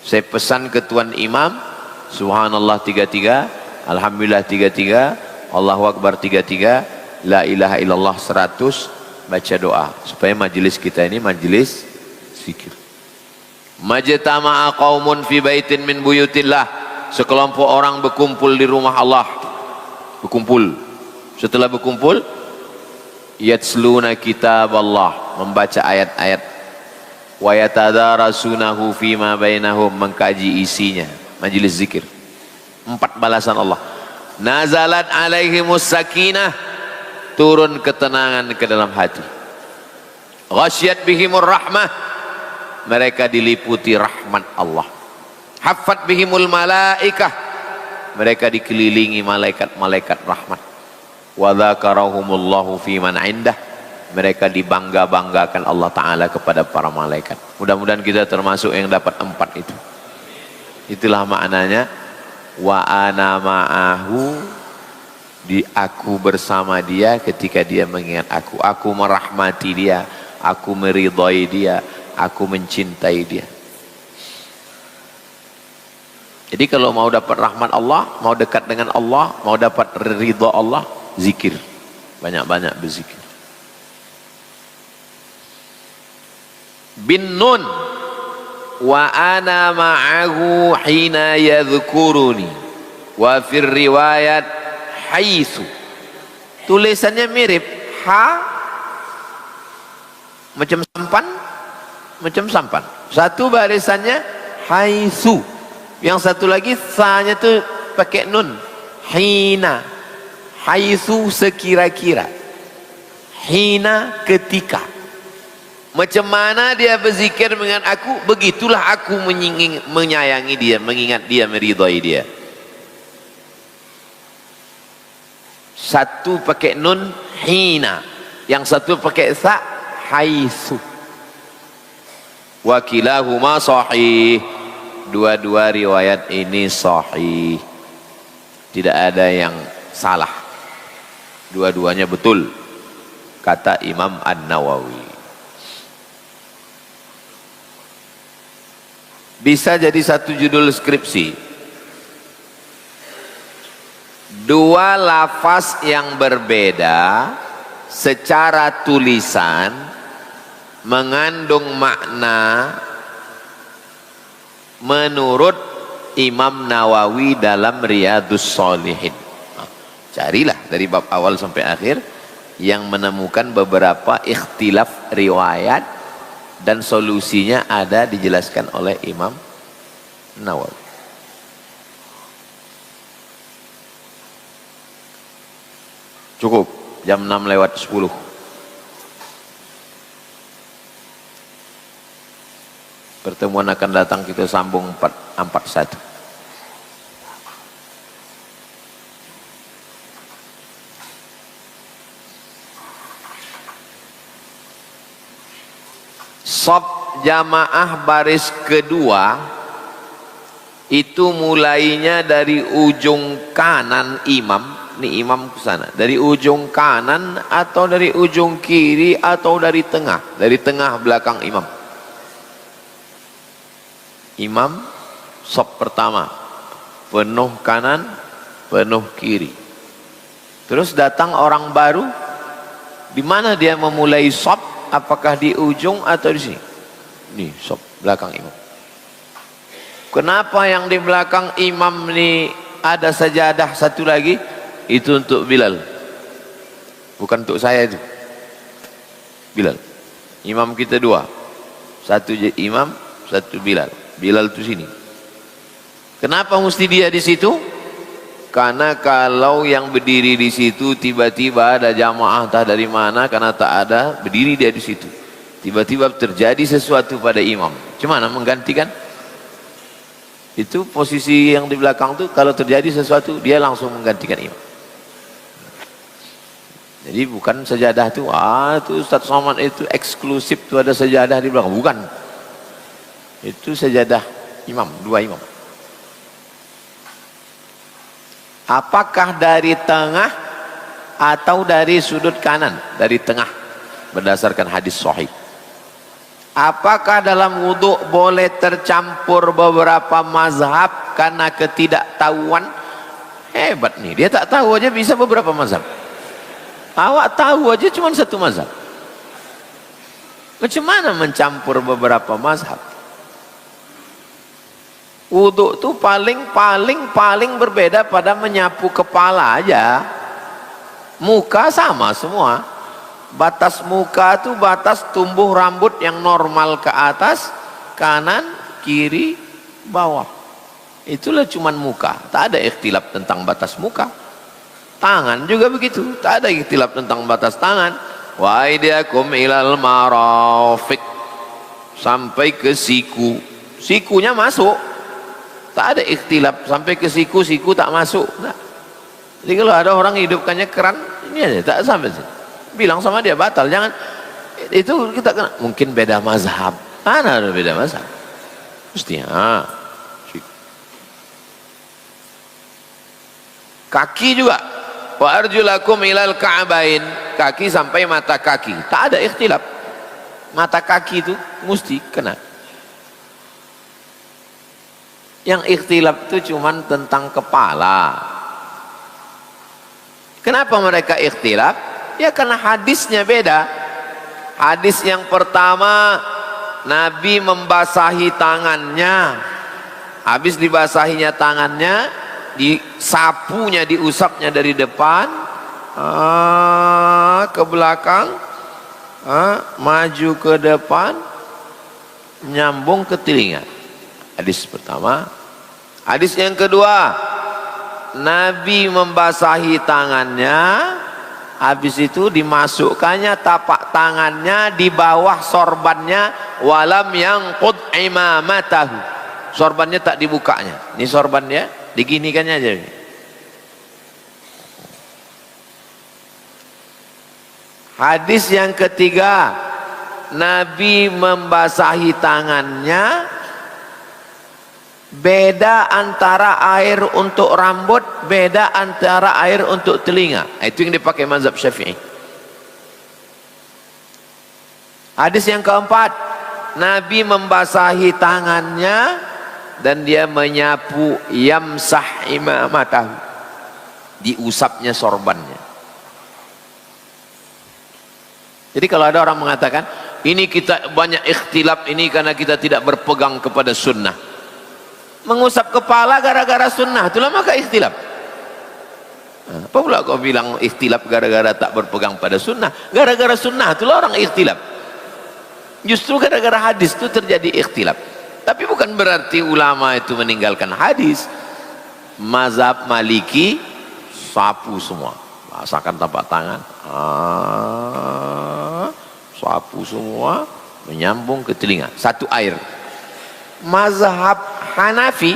Saya pesan ke Tuan Imam, Subhanallah 33, Alhamdulillah 33, Allahu Akbar 33, La ilaha illallah 100, baca doa. Supaya majelis kita ini majelis zikir. Majtama'a qaumun fi baitin min buyutillah, sekelompok orang berkumpul di rumah Allah. Berkumpul. Setelah berkumpul, yatsluna kitab Allah, membaca ayat-ayat. Wa yatadarasunahu fima bainahum, mengkaji isinya. Majelis zikir. 4 balasan Allah. Nazalat alaihimus sakinah, turun ketenangan ke dalam hati. Ghasyiyat bihimur rahmah, mereka diliputi rahmat Allah. Haffat bihimul malaikah, mereka dikelilingi malaikat-malaikat rahmat. Wa dzakarahumullahu fi man indah, mereka dibangga-banggakan Allah Ta'ala kepada para malaikat. Mudah-mudahan kita termasuk yang dapat 4 itu. Itulah maknanya wa ana ma'ahu, di aku bersama dia ketika dia mengingat aku merahmati dia, aku meridhai dia, aku mencintai dia. Jadi kalau mau dapat rahmat Allah, mau dekat dengan Allah, mau dapat ridha Allah, zikir, banyak-banyak berzikir. Bin nun, wa ana ma'ahu hina yadhkuruni, wa fir riwayat haitsu. Tulisannya mirip, ha macam sampan, satu barisannya haitsu, yang satu lagi sa-nya tuh pakai nun, hina. Haitsu sekira-kira, hina ketika. Macam mana dia berzikir dengan aku, begitulah aku menyayangi dia, mengingat dia, meridhai dia. Satu pakai nun, hina, yang satu pakai sa, haitsu. Wa kilahuma sahih, dua-dua riwayat ini sahih, tidak ada yang salah. Dua-duanya betul, kata Imam An-Nawawi. Bisa jadi satu judul skripsi. Dua lafaz yang berbeda secara tulisan mengandung makna menurut Imam Nawawi dalam Riyadhus Shalihin. Carilah dari bab awal sampai akhir yang menemukan beberapa ikhtilaf riwayat dan solusinya ada dijelaskan oleh Imam Nawawi. Cukup jam 6:10. Pertemuan akan datang kita sambung 441. Shaf jamaah baris kedua itu mulainya dari ujung kanan imam. Ini imam ke sana. Dari ujung kanan atau dari ujung kiri atau dari tengah. Dari tengah belakang imam. Imam shaf pertama penuh kanan, penuh kiri. Terus datang orang baru, di mana dia memulai shaf? Apakah di ujung atau di sini? Ini shaf belakang imam. Kenapa yang di belakang imam ini ada sajadah satu lagi? Itu untuk Bilal, bukan untuk saya itu. Bilal, imam kita dua, satu imam, satu Bilal. Bilal itu sini. Kenapa mesti dia di situ? Karena kalau yang berdiri di situ tiba-tiba ada jamaah entah dari mana, karena tak ada, berdiri dia di situ. Tiba-tiba terjadi sesuatu pada imam. Gimana menggantikan? Itu posisi yang di belakang tuh, kalau terjadi sesuatu dia langsung menggantikan imam. Jadi bukan sajadah itu, itu Ustaz Somad itu eksklusif tuh ada sajadah di belakang. Bukan. Itu sajadah imam, dua imam. Apakah dari tengah atau dari sudut kanan? Dari tengah, berdasarkan hadis sahih. Apakah dalam wudhu boleh tercampur beberapa mazhab karena ketidaktahuan? Hebat nih, dia tak tahu aja bisa beberapa mazhab. Awak tahu aja cuma satu mazhab. Macam mana mencampur beberapa mazhab? Wudhu itu paling berbeda pada menyapu kepala aja. Muka sama semua. Batas muka itu batas tumbuh rambut yang normal ke atas, kanan, kiri, bawah. Itulah cuman muka. Tak ada ikhtilaf tentang batas muka. Tangan juga begitu. Tak ada ikhtilaf tentang batas tangan. Wa aidiakum ilal marafiq. Sampai ke siku. Sikunya masuk. Tak ada ikhtilaf sampai ke siku tak masuk. Nah. Jadi kalau ada orang hidupkannya keran, ini aja tak sampai sini. Bilang sama dia batal, jangan. Itu kita kena. Mungkin beda mazhab. Mana ada beda mazhab? Mestinya. Kaki juga. Wa arjulakum ilal ka'bain. Kaki sampai mata kaki. Tak ada ikhtilaf. Mata kaki itu mesti kena. Yang ikhtilaf itu cuma tentang kepala. Kenapa mereka ikhtilaf? Ya karena hadisnya beda. Hadis yang pertama, Nabi membasahi tangannya. Habis dibasahinya tangannya, disapunya, diusapnya dari depan ke belakang, maju ke depan, nyambung ke telinga. Hadis pertama. Hadis yang kedua, Nabi membasahi tangannya, habis itu dimasukkannya tapak tangannya di bawah sorbannya, walam yangqud imamatahu. Sorbannya tak dibukanya. Ini sorbannya diginikannya aja. Hadis yang ketiga, Nabi membasahi tangannya, Beda antara air untuk rambut, beda antara air untuk telinga. Itu yang dipakai mazhab Syafi'i. Hadis yang keempat, Nabi membasahi tangannya dan dia menyapu, yamsah imamatahu, diusapnya sorbannya. Jadi kalau ada orang mengatakan ini kita banyak ikhtilaf ini karena kita tidak berpegang kepada sunnah, mengusap kepala gara-gara sunnah, itulah maka ikhtilaf. Apa pula kau bilang ikhtilaf gara-gara tak berpegang pada sunnah? Gara-gara sunnah itulah orang ikhtilaf. Justru gara-gara hadis itu terjadi ikhtilaf. Tapi bukan berarti ulama itu meninggalkan hadis. Mazhab Maliki sapu semua, basakan tapak tangan, sapu semua, menyambung ke telinga, satu air. Mazhab Hanafi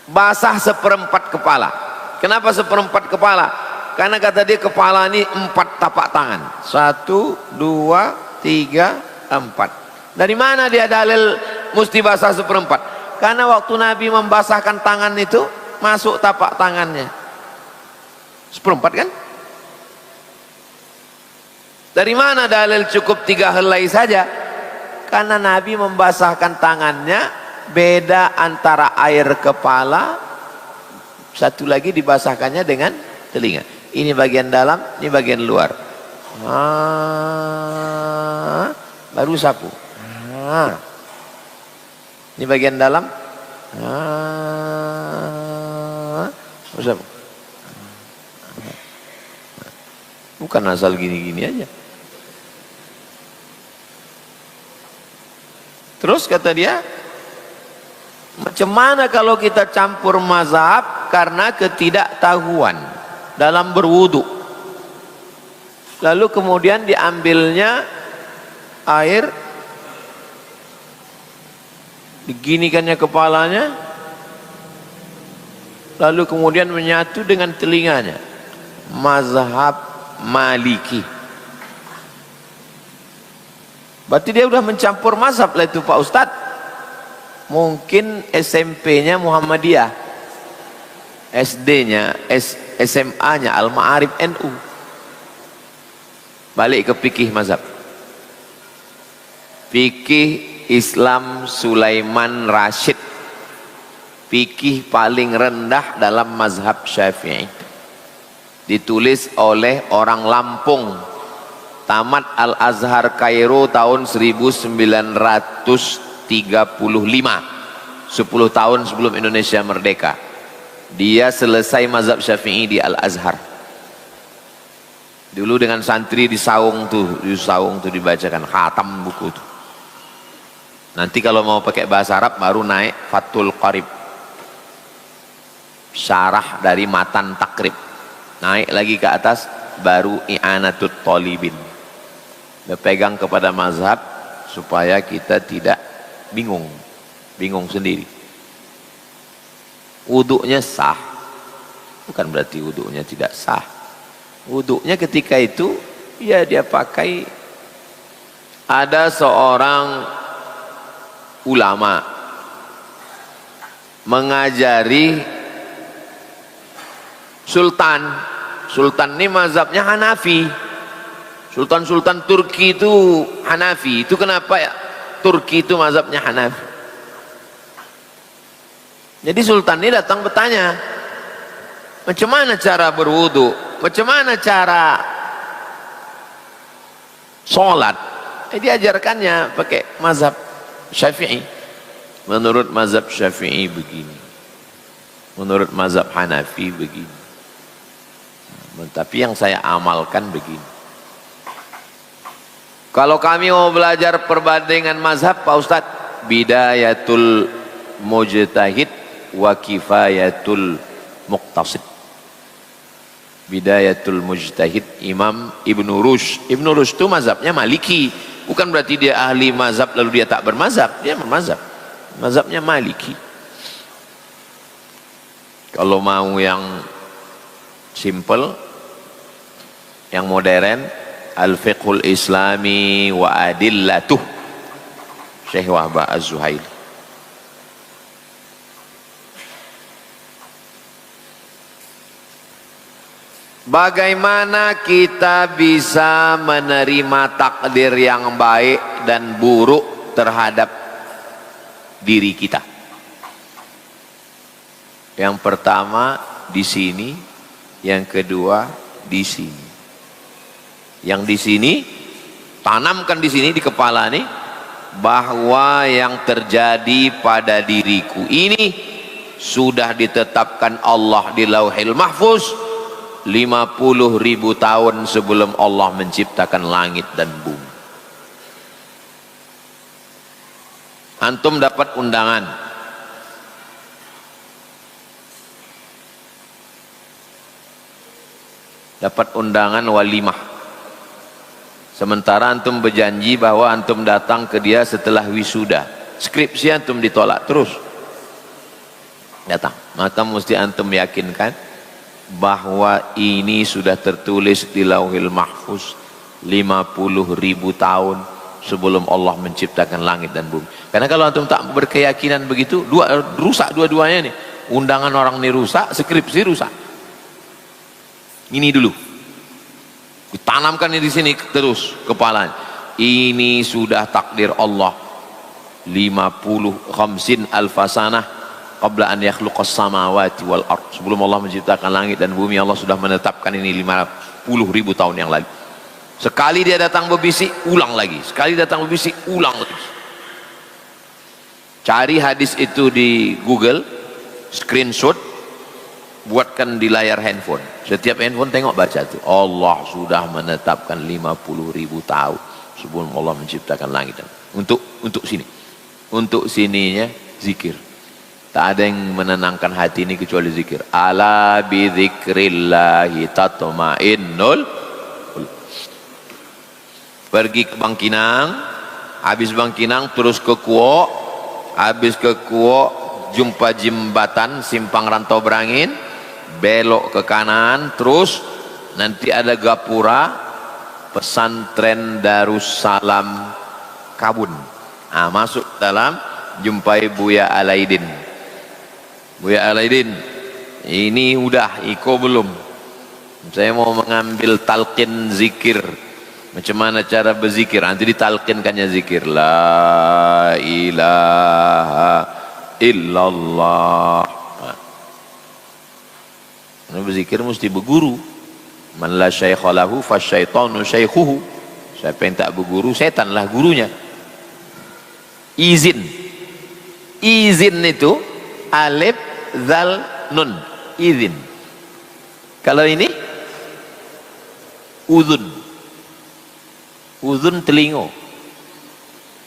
basah seperempat kepala. Kenapa seperempat kepala? Karena kata dia kepala ini 4 tapak tangan, 1, 2, 3, 4. Dari mana dia dalil mesti basah seperempat? Karena waktu Nabi membasahkan tangan itu masuk tapak tangannya seperempat kan? Dari mana dalil cukup 3 helai saja? Karena Nabi membasahkan tangannya, beda antara air kepala, satu lagi dibasahkannya dengan telinga. Ini bagian dalam, ini bagian luar. Baru sapu. Ini bagian dalam. Baru sapu. Bukan asal gini-gini aja. Terus kata dia, macam mana kalau kita campur mazhab karena ketidaktahuan dalam berwudu, lalu kemudian diambilnya air, diginikannya kepalanya, lalu kemudian menyatu dengan telinganya. Mazhab Maliki. Berarti dia sudah mencampur mazhab lah itu Pak Ustadz. Mungkin SMP-nya Muhammadiyah, SD-nya, SMA-nya Al-Ma'arif NU. Balik ke fikih mazhab. Fikih Islam Sulaiman Rashid, fikih paling rendah dalam mazhab Syafi'i, ditulis oleh orang Lampung, tamat Al-Azhar Kairo tahun 1935, 10 tahun sebelum Indonesia merdeka. Dia selesai mazhab Syafi'i di Al-Azhar. Dulu dengan santri di saung tuh dibacakan khatam buku tuh. Nanti kalau mau pakai bahasa Arab baru naik Fathul Qarib, syarah dari Matan Takrib. Naik lagi ke atas baru I'anatut Talibin. Berpegang kepada mazhab supaya kita tidak bingung sendiri. Wuduknya sah, bukan berarti wuduknya tidak sah. Wuduknya ketika itu ya dia pakai. Ada seorang ulama mengajari sultan ini mazhabnya Hanafi. Sultan Turki itu Hanafi. Itu kenapa ya Turki itu mazhabnya Hanafi? Jadi sultan ini datang bertanya, macam mana cara berwudu, macam mana cara sholat. Diajarkannya pakai mazhab Syafi'i. Menurut mazhab Syafi'i begini, menurut mazhab Hanafi begini, tapi yang saya amalkan begini. Kalau kami mau belajar perbandingan mazhab Pak Ustadz, bidayatul mujtahid wa kifayatul muqtasid. Bidayatul mujtahid Imam Ibnu Rushd. Ibnu Rushd itu mazhabnya Maliki. Bukan berarti dia ahli mazhab lalu dia tak bermazhab. Dia bermazhab. Mazhabnya Maliki. Kalau mau yang simple, yang modern, Al-Fiqhul Islami wa Adillatuh, Syekh Wahbah Az-Zuhaili. Bagaimana kita bisa menerima takdir yang baik dan buruk terhadap diri kita? Yang pertama di sini, yang kedua di sini. Yang di sini, tanamkan di sini di kepala nih, bahwa yang terjadi pada diriku ini sudah ditetapkan Allah di Lauhil Mahfuz 50.000 tahun sebelum Allah menciptakan langit dan bumi. Antum dapat undangan, walimah. Sementara antum berjanji bahwa antum datang ke dia setelah wisuda, skripsi antum ditolak terus. Datang, maka mesti antum yakinkan bahwa ini sudah tertulis di Lauhil Mahfuz 50.000 tahun sebelum Allah menciptakan langit dan bumi. Karena kalau antum tak berkeyakinan begitu, rusak dua-duanya nih. Undangan orang ini rusak, skripsi rusak. Ini dulu ditanamkan di sini terus kepalanya. Ini sudah takdir Allah 50 alfasanah qabla an yakhluqas samawati wal ard. Sebelum Allah menciptakan langit dan bumi, Allah sudah menetapkan ini 50.000 tahun yang lalu. Sekali dia datang berbisik, ulang lagi. Sekali datang berbisik, ulang lagi. Cari hadis itu di Google, screenshot, buatkan di layar handphone. Setiap handphone tengok, baca tuh. Allah sudah menetapkan 50.000 tahun sebelum Allah menciptakan langit dan untuk sini. Untuk sininya zikir. Tak ada yang menenangkan hati ini kecuali zikir. Ala bi dzikrillahi tatma'innul. Pergi ke Bangkinang, habis Bangkinang terus ke Kuok, habis ke Kuok jumpa jembatan simpang Rantau Berangin, belok ke kanan, terus nanti ada gapura pesantren Darussalam Kabun. Nah, masuk dalam, jumpai Buya Alaidin. Buya Alaidin, ini udah iko belum? Saya mau mengambil talqin zikir. Macam mana cara berzikir? Nanti ditalqinkannya zikir. La ilaha illallah. Nah, berzikir mesti berguru. Man la syaikha lahu fasyaitanu syaikhuhu. Siapa yang tak berguru, setanlah gurunya. Izin. Izin itu alif zal nun, izin. Kalau ini uzun, uzun telingo.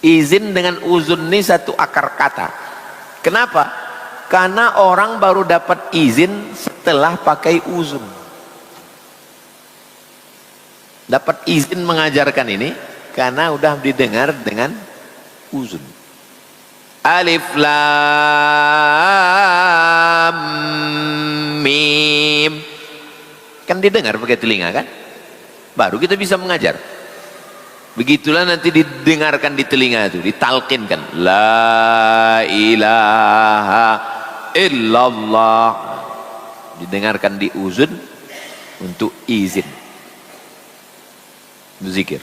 Izin dengan uzun ini satu akar kata. Kenapa? Karena orang baru dapat izin setelah pakai uzun. Dapat izin mengajarkan ini karena udah didengar dengan uzun. Alif lam mim, kan didengar pakai telinga kan, baru kita bisa mengajar. Begitulah nanti didengarkan di telinga itu, ditalqinkan la ilaha illallah, didengarkan di uzun untuk izin berzikir.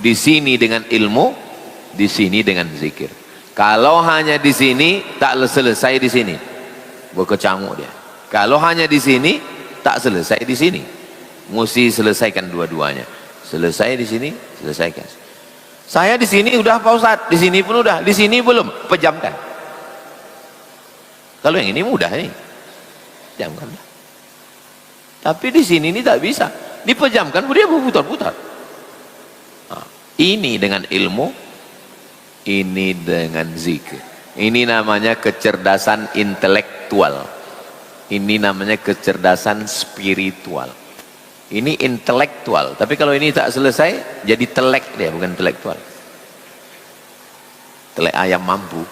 Di sini dengan ilmu, di sini dengan zikir. Kalau hanya di sini tak selesai di sini, berkecamuk dia. Kalau hanya di sini tak selesai di sini, mesti selesaikan dua-duanya. Selesai di sini, selesaikan. Saya di sini udah Pak Ustadz, di sini pun udah, di sini belum, pejamkan. Kalau yang ini mudah nih, pejamkan. Tapi di sini ini tak bisa, dipejamkan, dia berputar-putar. Nah, ini dengan ilmu, ini dengan zikir. Ini namanya kecerdasan intelektual. Ini namanya kecerdasan spiritual. Ini intelektual. Tapi kalau ini tak selesai, jadi telek dia, bukan intelektual. Telek ayam mampu.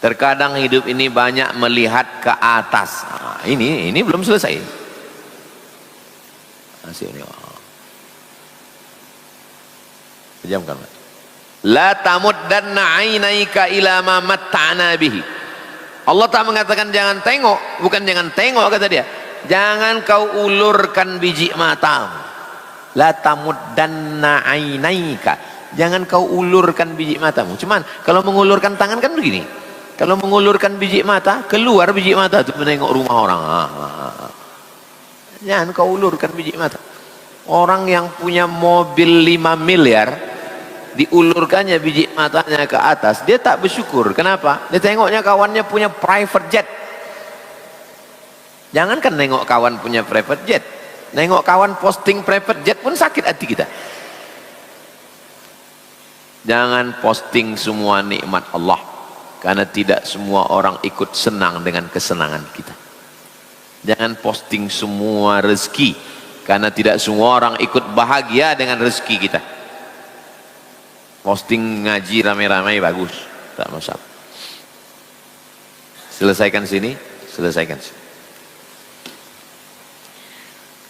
Terkadang hidup ini banyak melihat ke atas. Nah, ini belum selesai. Masih ini. Pejamkan. La tamuddanna 'ainaika ila ma matta'na bihi. Allah tak mengatakan jangan tengok, bukan jangan tengok kata dia. Jangan kau ulurkan biji matamu. La tamuddanna ainaika. Jangan kau ulurkan biji matamu. Cuman kalau mengulurkan tangan kan begini. Kalau mengulurkan biji mata, keluar biji mata itu menengok rumah orang. Jangan kau ulurkan biji mata. Orang yang punya mobil 5 miliar diulurkannya biji matanya ke atas, dia tak bersyukur. Kenapa? Dia tengoknya kawannya punya private jet. Jangankan nengok kawan punya private jet, nengok kawan posting private jet pun sakit hati kita. Jangan posting semua nikmat Allah, karena tidak semua orang ikut senang dengan kesenangan kita. Jangan posting semua rezeki, karena tidak semua orang ikut bahagia dengan rezeki kita. Posting ngaji ramai-ramai bagus, tak masalah. Selesaikan sini, selesaikan sini.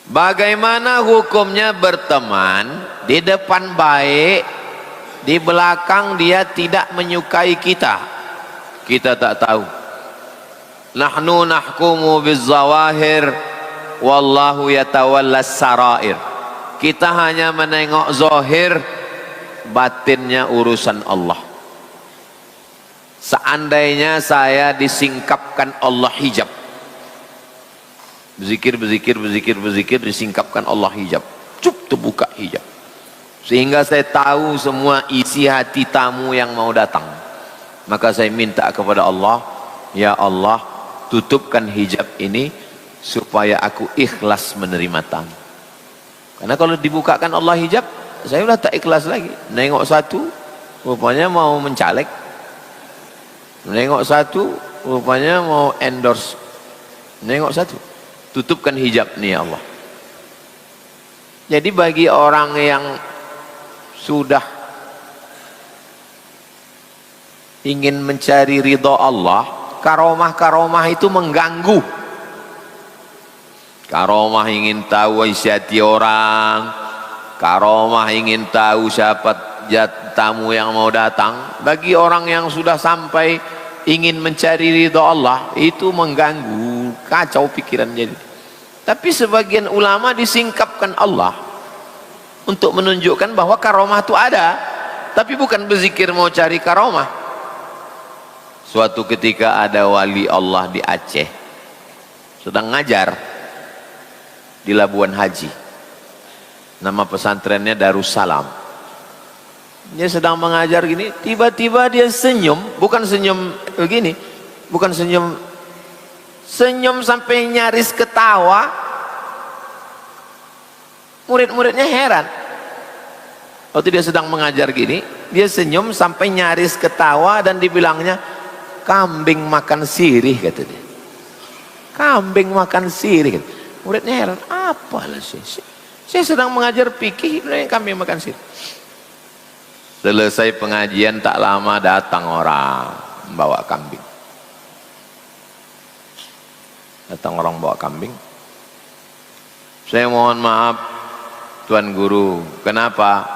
Bagaimana hukumnya berteman, di depan baik, di belakang dia tidak menyukai kita? Kita tak tahu. Nahnu nahkumu bizzawahir, wallahu yatawallas sarair. Kita hanya menengok zahir, batinnya urusan Allah. Seandainya saya disingkapkan Allah hijab, berzikir disingkapkan Allah hijab, terbuka hijab, sehingga saya tahu semua isi hati tamu yang mau datang, maka saya minta kepada Allah, ya Allah, tutupkan hijab ini supaya aku ikhlas menerima tamu. Karena kalau dibukakan Allah hijab, saya udah tak ikhlas lagi. Nengok satu, rupanya mau mencalek. Nengok satu, rupanya mau endorse. Nengok satu, tutupkan hijab nih Allah. Jadi bagi orang yang sudah ingin mencari ridha Allah, karomah-karomah itu mengganggu. Karomah ingin tahu isi hati orang, karomah ingin tahu siapa tamu yang mau datang. Bagi orang yang sudah sampai ingin mencari ridha Allah, itu mengganggu, kacau pikiran jadi. Tapi sebagian ulama disingkapkan Allah untuk menunjukkan bahwa karomah itu ada, tapi bukan berzikir mau cari karomah. Suatu ketika ada wali Allah di Aceh sedang ngajar di Labuan Haji. Nama pesantrennya Darussalam. Dia sedang mengajar gini, tiba-tiba dia senyum, bukan senyum begini, bukan senyum, senyum sampai nyaris ketawa. Murid-muridnya heran. Waktu dia sedang mengajar gini, dia senyum sampai nyaris ketawa dan dibilangnya, kambing makan sirih, kata dia. Kambing makan sirih. Muridnya heran, apalah sih? Saya sedang mengajar fikih, kambing makan sirih. Selesai pengajian tak lama datang orang bawa kambing. Datang orang bawa kambing. Saya mohon maaf Tuan Guru, kenapa?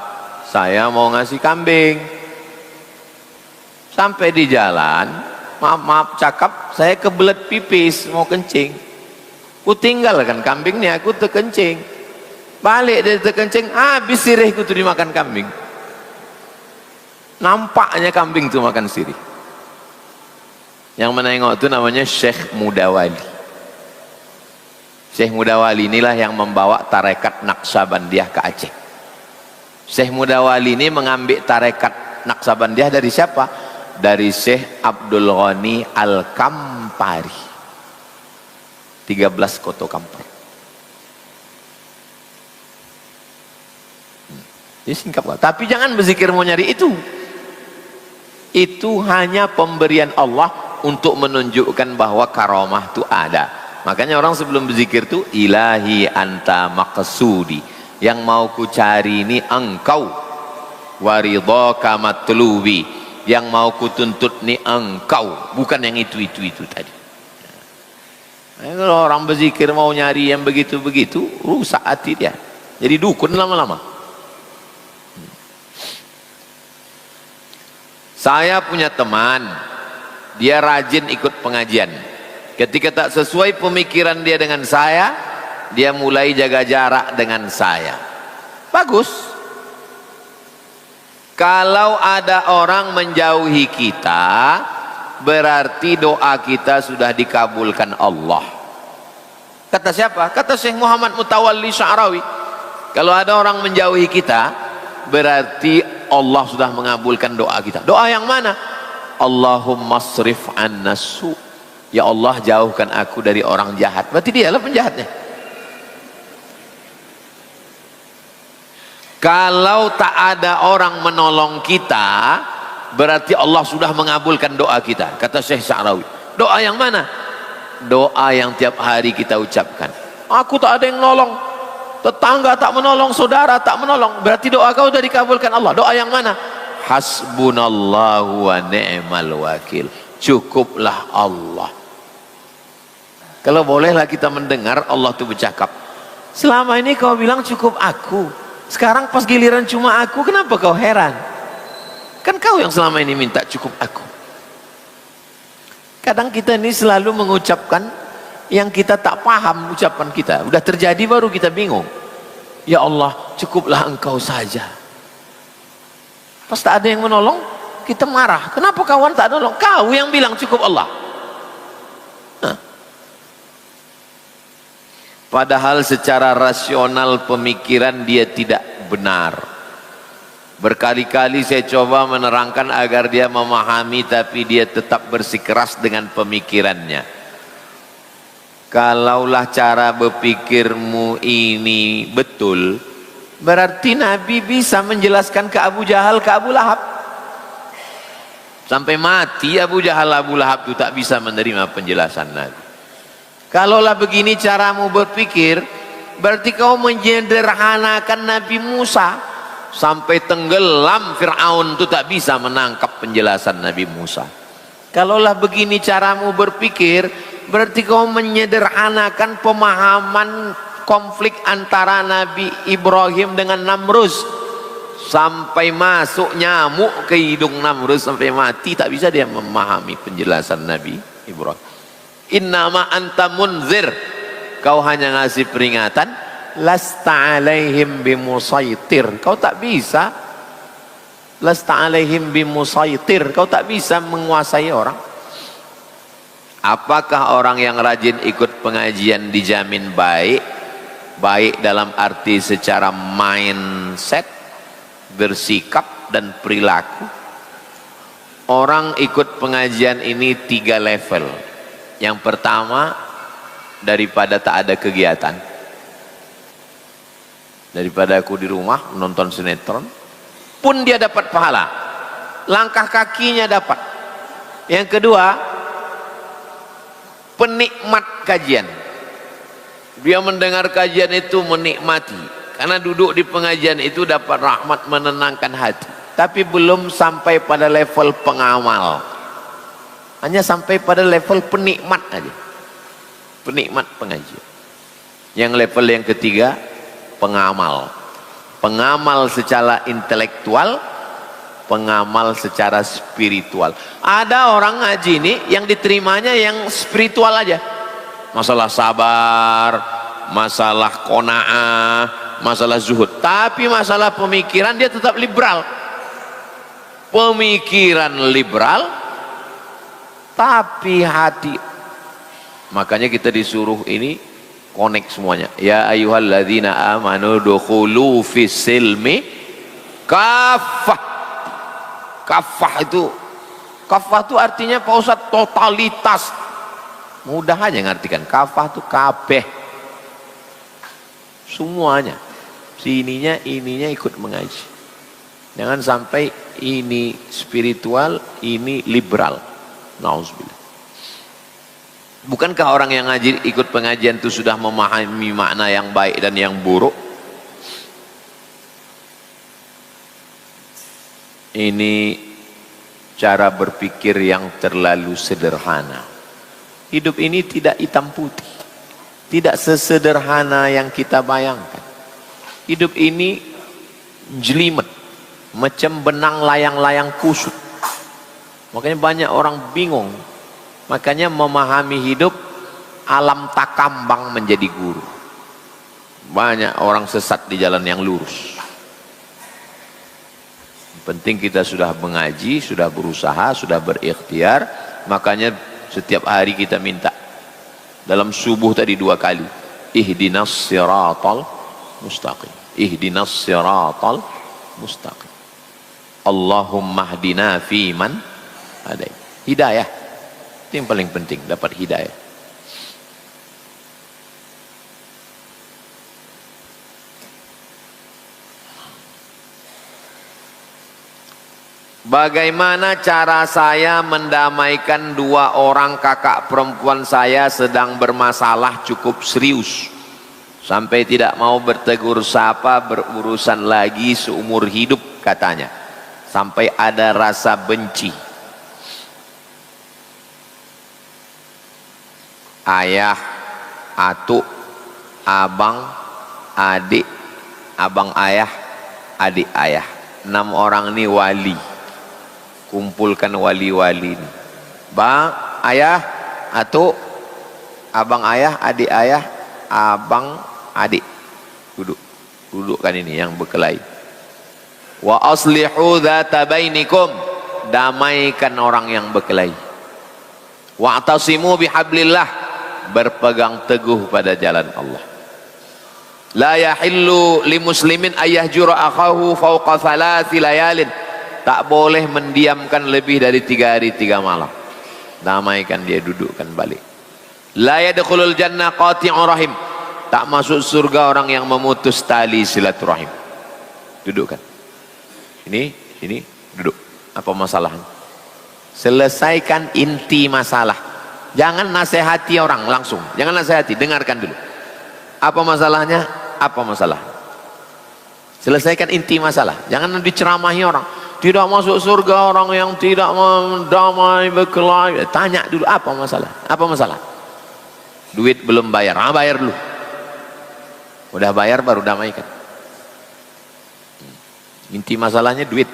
Saya mau ngasih kambing. Sampai di jalan, maaf cakap, saya kebelet pipis mau kencing. Ku tinggalkan kambingnya, aku terkencing. Balik dari terkencing, habis sirihku tuh dimakan kambing. Nampaknya kambing tuh makan sirih. Yang menengok itu namanya Syekh Mudawali. Syekh Mudawali inilah yang membawa tarekat Naqsabandiyah ke Aceh. Syekh Mudawali ini mengambil tarekat Naqsabandiyah dari siapa? Dari Syekh Abdul Ghani Al-Kampari. 13 koto kampar. Ini singkap. Tapi jangan berzikir mau nyari itu. Itu hanya pemberian Allah untuk menunjukkan bahwa karomah itu ada. Makanya orang sebelum berzikir itu, ilahi anta maqsudi, yang mau ku cari ini engkau, waridhaka matlubi, yang mau ku tuntut ini engkau, bukan yang itu tadi. Nah, kalau orang berzikir mau nyari yang begitu-begitu, rusak hati dia, jadi dukun lama-lama. Saya punya teman dia rajin ikut pengajian. Ketika tak sesuai pemikiran dia dengan saya, dia mulai jaga jarak dengan saya. Bagus. Kalau ada orang menjauhi kita, berarti doa kita sudah dikabulkan Allah. Kata siapa? Kata Syekh Muhammad Mutawalli Sya'rawi. Kalau ada orang menjauhi kita, berarti Allah sudah mengabulkan doa kita. Doa yang mana? Allahumma srif anna su. Ya Allah, jauhkan aku dari orang jahat. Berarti dialah penjahatnya. Kalau tak ada orang menolong kita, berarti Allah sudah mengabulkan doa kita. Kata Syekh Sya'rawi. Doa yang mana? Doa yang tiap hari kita ucapkan. Aku tak ada yang nolong, tetangga tak menolong, saudara tak menolong, berarti doa kau sudah dikabulkan Allah. Doa yang mana? Hasbunallahu wa ni'mal wakil. Cukuplah Allah. Kalau bolehlah kita mendengar Allah itu bercakap, selama ini kau bilang cukup aku, sekarang pas giliran cuma aku, kenapa kau heran? Kan kau yang selama ini minta cukup aku. Kadang kita ini selalu mengucapkan yang kita tak paham ucapan kita. Udah terjadi baru kita bingung. Ya Allah, cukuplah engkau saja. Pas tak ada yang menolong, kita marah. Kenapa kawan tak nolong? Kau yang bilang cukup Allah. Nah. Padahal secara rasional pemikiran dia tidak benar. Berkali-kali saya coba menerangkan agar dia memahami, tapi dia tetap bersikeras dengan pemikirannya. Kalaulah cara berpikirmu ini betul, berarti Nabi bisa menjelaskan ke Abu Jahal, ke Abu Lahab. Sampai mati Abu Jahal, Abu Lahab itu tak bisa menerima penjelasan Nabi. Kalaulah begini caramu berpikir, berarti kau menyederhanakan Nabi Musa. Sampai tenggelam Fir'aun itu tak bisa menangkap penjelasan Nabi Musa. Kalaulah begini caramu berpikir, berarti kau menyederhanakan pemahaman konflik antara Nabi Ibrahim dengan Namrus. Sampai masuk nyamuk ke hidung Namrus sampai mati, tak bisa dia memahami penjelasan Nabi Ibrahim. Innama anta munzir, kau hanya ngasih peringatan. Lasta alaihim bimusaitir, kau tak bisa. Lasta alaihim bimusaitir, kau tak bisa menguasai orang. Apakah orang yang rajin ikut pengajian dijamin baik? Baik dalam arti secara mindset, bersikap dan perilaku. Orang ikut pengajian ini 3 level. Yang pertama, daripada tak ada kegiatan, daripada aku di rumah menonton sinetron pun dia dapat pahala, langkah kakinya dapat. Yang kedua, penikmat kajian, dia mendengar kajian itu menikmati, karena duduk di pengajian itu dapat rahmat, menenangkan hati. Tapi belum sampai pada level pengamal, hanya sampai pada level penikmat aja, penikmat pengajian. Yang level yang ketiga, pengamal. Pengamal secara intelektual, pengamal secara spiritual. Ada orang ngaji ini yang diterimanya yang spiritual aja, masalah sabar, masalah qanaah, masalah zuhud. Tapi masalah pemikiran dia tetap liberal. Pemikiran liberal tapi hati. Makanya kita disuruh ini connect semuanya. Ya ayyuhalladzina amanu dukhulu fis silmi kafah. Kafah itu artinya Pak Ustaz totalitas. Mudah aja ngartikan. Kafah itu kabeh, semuanya. Ininya ikut mengaji. Jangan sampai ini spiritual, ini liberal. Nauzubillah. Bukankah orang yang ngaji ikut pengajian itu sudah memahami makna yang baik dan yang buruk? Ini cara berpikir yang terlalu sederhana. Hidup ini tidak hitam putih, tidak sesederhana yang kita bayangkan. Hidup ini jelimet, macam benang layang-layang kusut. Makanya banyak orang bingung. Makanya memahami hidup, alam takambang menjadi guru. Banyak orang sesat di jalan yang lurus. Penting kita sudah mengaji, sudah berusaha, sudah berikhtiar. Makanya setiap hari kita minta. Dalam subuh tadi 2 kali. Ihdinas siratal mustaqim. Ihdinas siratal mustaqim. Allahumma hdina fiman hadait. Hidayah. Itu yang paling penting, dapat hidayah. Bagaimana cara saya mendamaikan 2 orang kakak perempuan saya sedang bermasalah cukup serius, sampai tidak mau bertegur sapa, berurusan lagi seumur hidup katanya, sampai ada rasa benci. Ayah, atuk, abang, adik, abang ayah, adik ayah, 6 orang ini wali. Kumpulkan wali-wali ini. Bang, ayah, atuk, abang ayah, adik ayah, abang, adik. Duduk. Dudukkan ini yang berkelahi. Wa aslihu dzata bainikum. Damaikan orang yang berkelahi. Wa'tasimu bihablillah. Berpegang teguh pada jalan Allah. La yahillu limuslimin ayyahjura akhahu fawqa 3 layalin. Tak boleh mendiamkan lebih dari 3 hari 3 malam. Damaikan dia, dudukkan balik. La yadkhulul jannah qati'ur rahim. Tak masuk surga orang yang memutus tali silaturahim. Dudukkan. Ini duduk. Apa masalahnya? Selesaikan inti masalah. Jangan nasihati orang langsung. Jangan nasihati, dengarkan dulu. Apa masalahnya? Apa masalah? Selesaikan inti masalah. Jangan diceramahi orang. Tidak masuk surga orang yang tidak mendamai berkelahi. Tanya dulu apa masalah? Apa masalah? Duit belum bayar. Bayar dulu. Udah bayar baru damaikan. Inti masalahnya duit.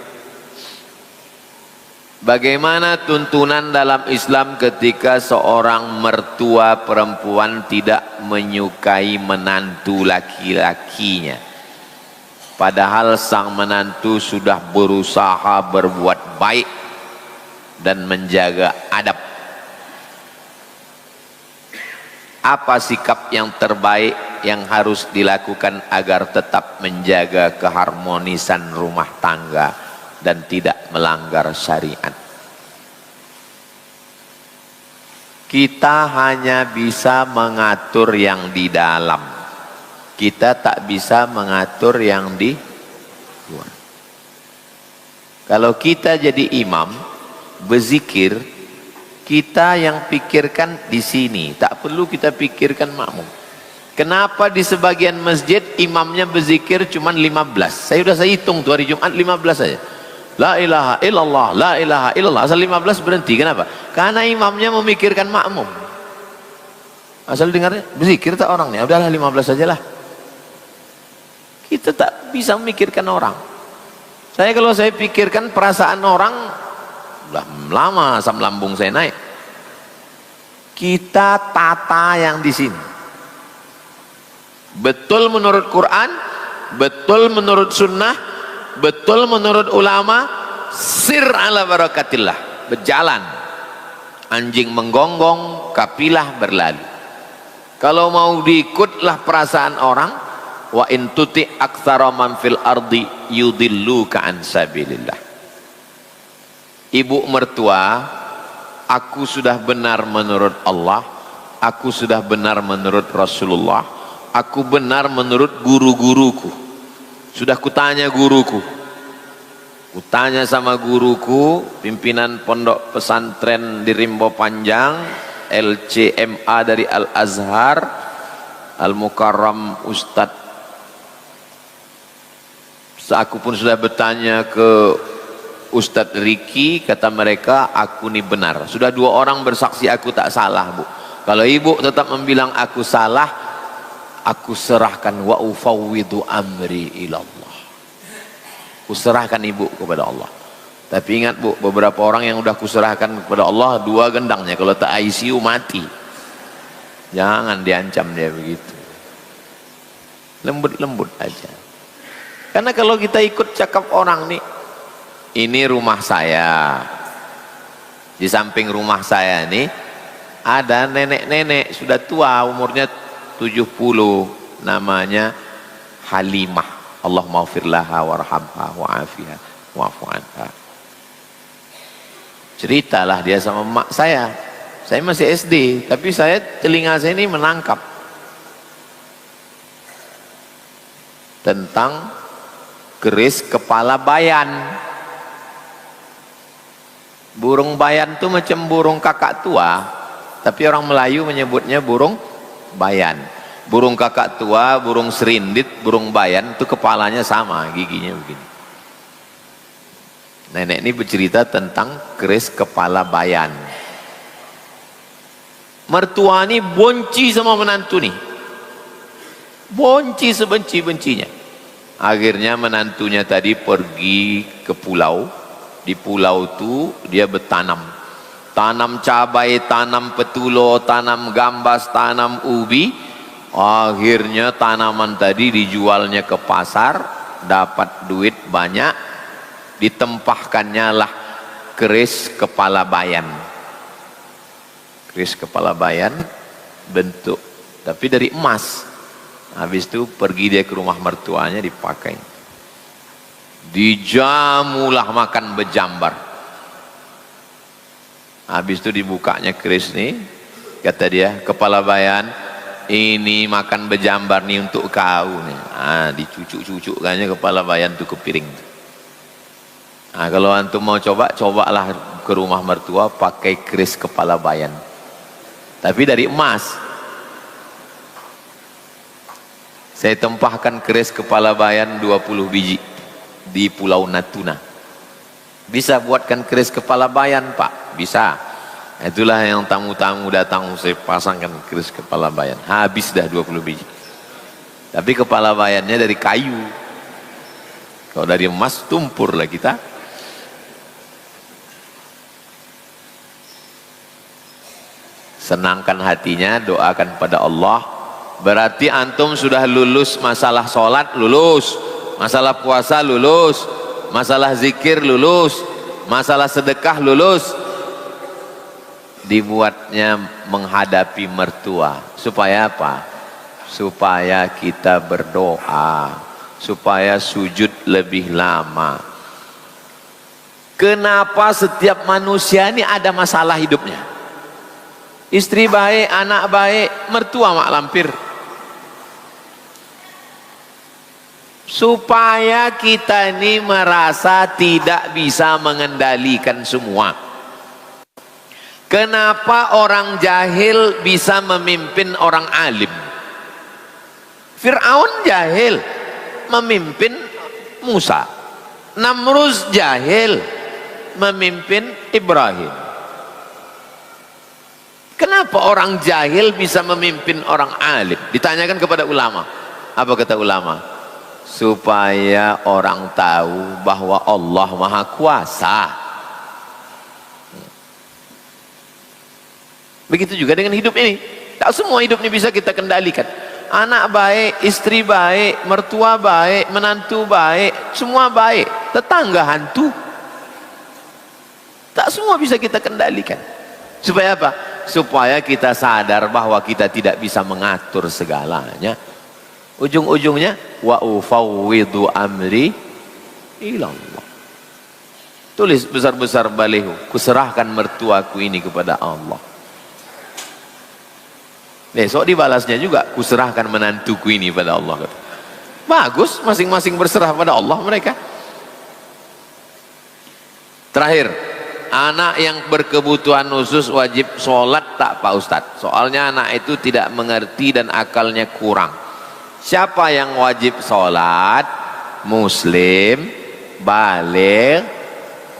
Bagaimana tuntunan dalam Islam ketika seorang mertua perempuan tidak menyukai menantu laki-lakinya? Padahal sang menantu sudah berusaha berbuat baik dan menjaga adab. Apa sikap yang terbaik yang harus dilakukan agar tetap menjaga keharmonisan rumah tangga dan tidak melanggar syariat? Kita hanya bisa mengatur yang di dalam. Kita tak bisa mengatur yang di luar. Kalau kita jadi imam, berzikir, kita yang pikirkan di sini. Tak perlu kita pikirkan makmum. Kenapa di sebagian masjid imamnya berzikir cuma 15? Saya hitung tuh hari Jumat 15 saja. La ilaha illallah, la ilaha illallah. Asal 15 berhenti. Kenapa? Karena imamnya memikirkan makmum. Asal dengarnya, berzikir tak orangnya. Udahlah 15 sajalah. Kita tak bisa memikirkan orang. Kalau saya pikirkan perasaan orang, lama asam lambung saya naik. Kita tata yang di sini. Betul menurut Quran, betul menurut sunnah, betul menurut ulama, sir ala barakatillah. Berjalan. Anjing menggonggong, kapilah berlalu. Kalau mau diikutlah perasaan orang, wa in tuti aktsara man fil ardi yudilluka an sabilillah. Ibu mertua, aku sudah benar menurut Allah, aku sudah benar menurut Rasulullah, aku benar menurut guru-guruku. Sudah kutanya guruku, kutanya sama guruku, pimpinan pondok pesantren di Rimbo Panjang, LCMA dari Al Azhar, Al Mukarram Ustadz. Aku pun sudah bertanya ke Ustadz Riki, kata mereka aku ini benar. Sudah 2 orang bersaksi aku tak salah, Bu. Kalau ibu tetap membilang aku salah, aku serahkan wa ufawwidu amri ilallah. Aku serahkan ibu kepada Allah. Tapi ingat Bu, beberapa orang yang udah kuserahkan kepada Allah 2 gendangnya, kalau tak ICU mati. Jangan diancam dia begitu. Lembut-lembut aja. Karena kalau kita ikut cakap orang nih, ini rumah saya. Di samping rumah saya nih ada nenek-nenek sudah tua, umurnya 70, namanya Halimah. Allah maghfirlaha warhamha wa'afiha wa'fu anha. Ceritalah dia sama emak saya masih SD, tapi telinga saya ini menangkap tentang keris kepala bayan. Burung bayan itu macam burung kakak tua, tapi orang Melayu menyebutnya burung bayan. Burung kakak tua, burung serindit, burung bayan itu kepalanya sama, giginya begini. Nenek ini bercerita tentang keris kepala bayan. Mertua ini bonci sama menantu nih, bonci sebenci-bencinya. Akhirnya menantunya tadi pergi ke pulau. Di pulau itu dia bertanam, tanam cabai, tanam petulo, tanam gambas, tanam ubi. Akhirnya tanaman tadi dijualnya ke pasar, dapat duit banyak, ditempahkannya lah keris kepala bayan. Keris kepala bayan bentuk tapi dari emas. Habis itu pergi dia ke rumah mertuanya, dipakai, dijamulah makan berjambar. Habis itu dibukanya keris nih, kata dia, kepala bayan, ini makan berjambar nih untuk kau nih. Dicucuk-cucukkannya kepala bayan tuh ke piring. Kalau antum mau cobalah ke rumah mertua pakai keris kepala bayan, tapi dari emas. Saya tempahkan keris kepala bayan 20 biji di Pulau Natuna. Bisa buatkan keris kepala bayan, Pak? Bisa. Itulah yang tamu-tamu datang, saya pasangkan keris kepala bayan. Habis dah 20 biji. Tapi kepala bayannya dari kayu. Kalau dari emas tumpur lah kita. Senangkan hatinya, doakan pada Allah. Berarti antum sudah lulus masalah sholat, lulus masalah puasa, lulus masalah zikir, lulus masalah sedekah, lulus. Dibuatnya menghadapi mertua supaya apa? Supaya kita berdoa, supaya sujud lebih lama. Kenapa setiap manusia ini ada masalah hidupnya? Istri baik, anak baik, mertua mak lampir. Supaya kita ini merasa tidak bisa mengendalikan semua. Kenapa orang jahil bisa memimpin orang alim? Fir'aun jahil memimpin Musa. Namrud jahil memimpin Ibrahim. Kenapa orang jahil bisa memimpin orang alim? Ditanyakan kepada ulama. Apa kata ulama? Supaya orang tahu bahwa Allah Maha Kuasa. Begitu juga dengan hidup ini. Tak semua hidup ini bisa kita kendalikan. Anak baik, istri baik, mertua baik, menantu baik, semua baik. Tetangga hantu. Tak semua bisa kita kendalikan. Supaya apa? Supaya kita sadar bahwa kita tidak bisa mengatur segalanya. Ujung-ujungnya wa ufawwidu amri ilallah. Tulis besar-besar baliho, kuserahkan mertuaku ini kepada Allah. Besok dibalasnya juga, kuserahkan menantuku ini pada Allah. Bagus, masing-masing berserah pada Allah mereka. Terakhir, anak yang berkebutuhan khusus wajib sholat tak Pak Ustadz? Soalnya anak itu tidak mengerti dan akalnya kurang. Siapa yang wajib sholat? Muslim, baligh,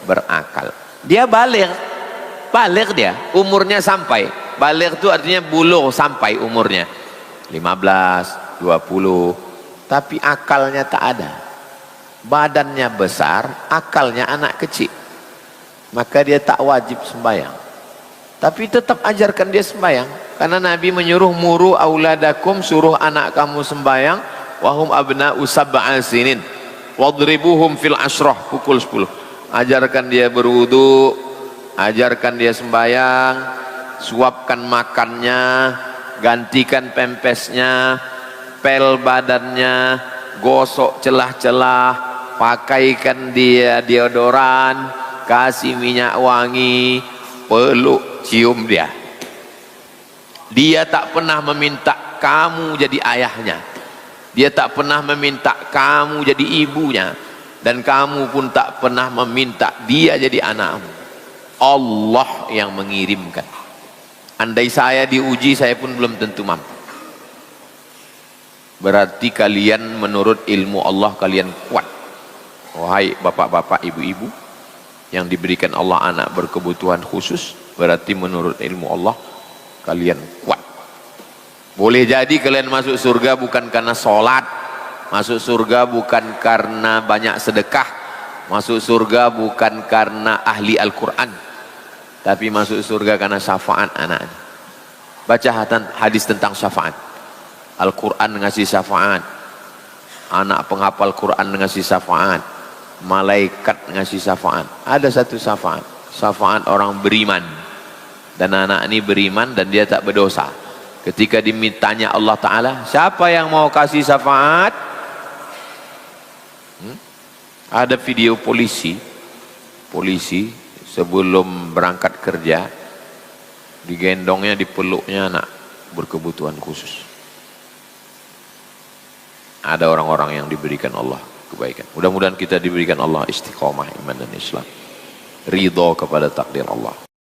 berakal. Dia baligh dia, umurnya sampai. Baligh itu artinya bulughh, sampai umurnya 15, 20, tapi akalnya tak ada. Badannya besar, akalnya anak kecil. maka dia tak wajib sembahyang. Tapi tetap ajarkan dia sembahyang, karena Nabi menyuruh muru auladakum, suruh anak kamu sembahyang, wahum abna'u sab'a sinin, wadribuhum fil ashrah, pukul 10. Ajarkan dia berwudu, ajarkan dia sembahyang, suapkan makannya, gantikan pempesnya, pel badannya, gosok celah-celah, pakaikan dia deodoran, kasih minyak wangi, peluk, cium dia. Dia tak pernah meminta kamu jadi ayahnya, dia tak pernah meminta kamu jadi ibunya, dan kamu pun tak pernah meminta dia jadi anakmu. Allah yang mengirimkan. Andai saya diuji, saya pun belum tentu mampu. Berarti kalian menurut ilmu Allah kalian kuat. Wahai bapak-bapak, ibu-ibu yang diberikan Allah anak berkebutuhan khusus, berarti menurut ilmu Allah kalian kuat. Boleh jadi kalian masuk surga bukan karena sholat, masuk surga bukan karena banyak sedekah, masuk surga bukan karena ahli Al-Quran, tapi masuk surga karena syafaat anaknya. Baca hadis tentang syafaat. Al-Quran ngasih syafaat, anak penghafal Quran ngasih syafaat, malaikat ngasih syafaat. Ada satu syafaat, syafaat orang beriman, dan anak ini beriman dan dia tak berdosa. Ketika dimintanya Allah Ta'ala, siapa yang mau kasih syafaat? Ada video polisi sebelum berangkat kerja, digendongnya, dipeluknya anak berkebutuhan khusus. Ada orang-orang yang diberikan Allah kebaikan. Mudah-mudahan kita diberikan Allah istiqomah iman dan Islam, ridho kepada takdir Allah.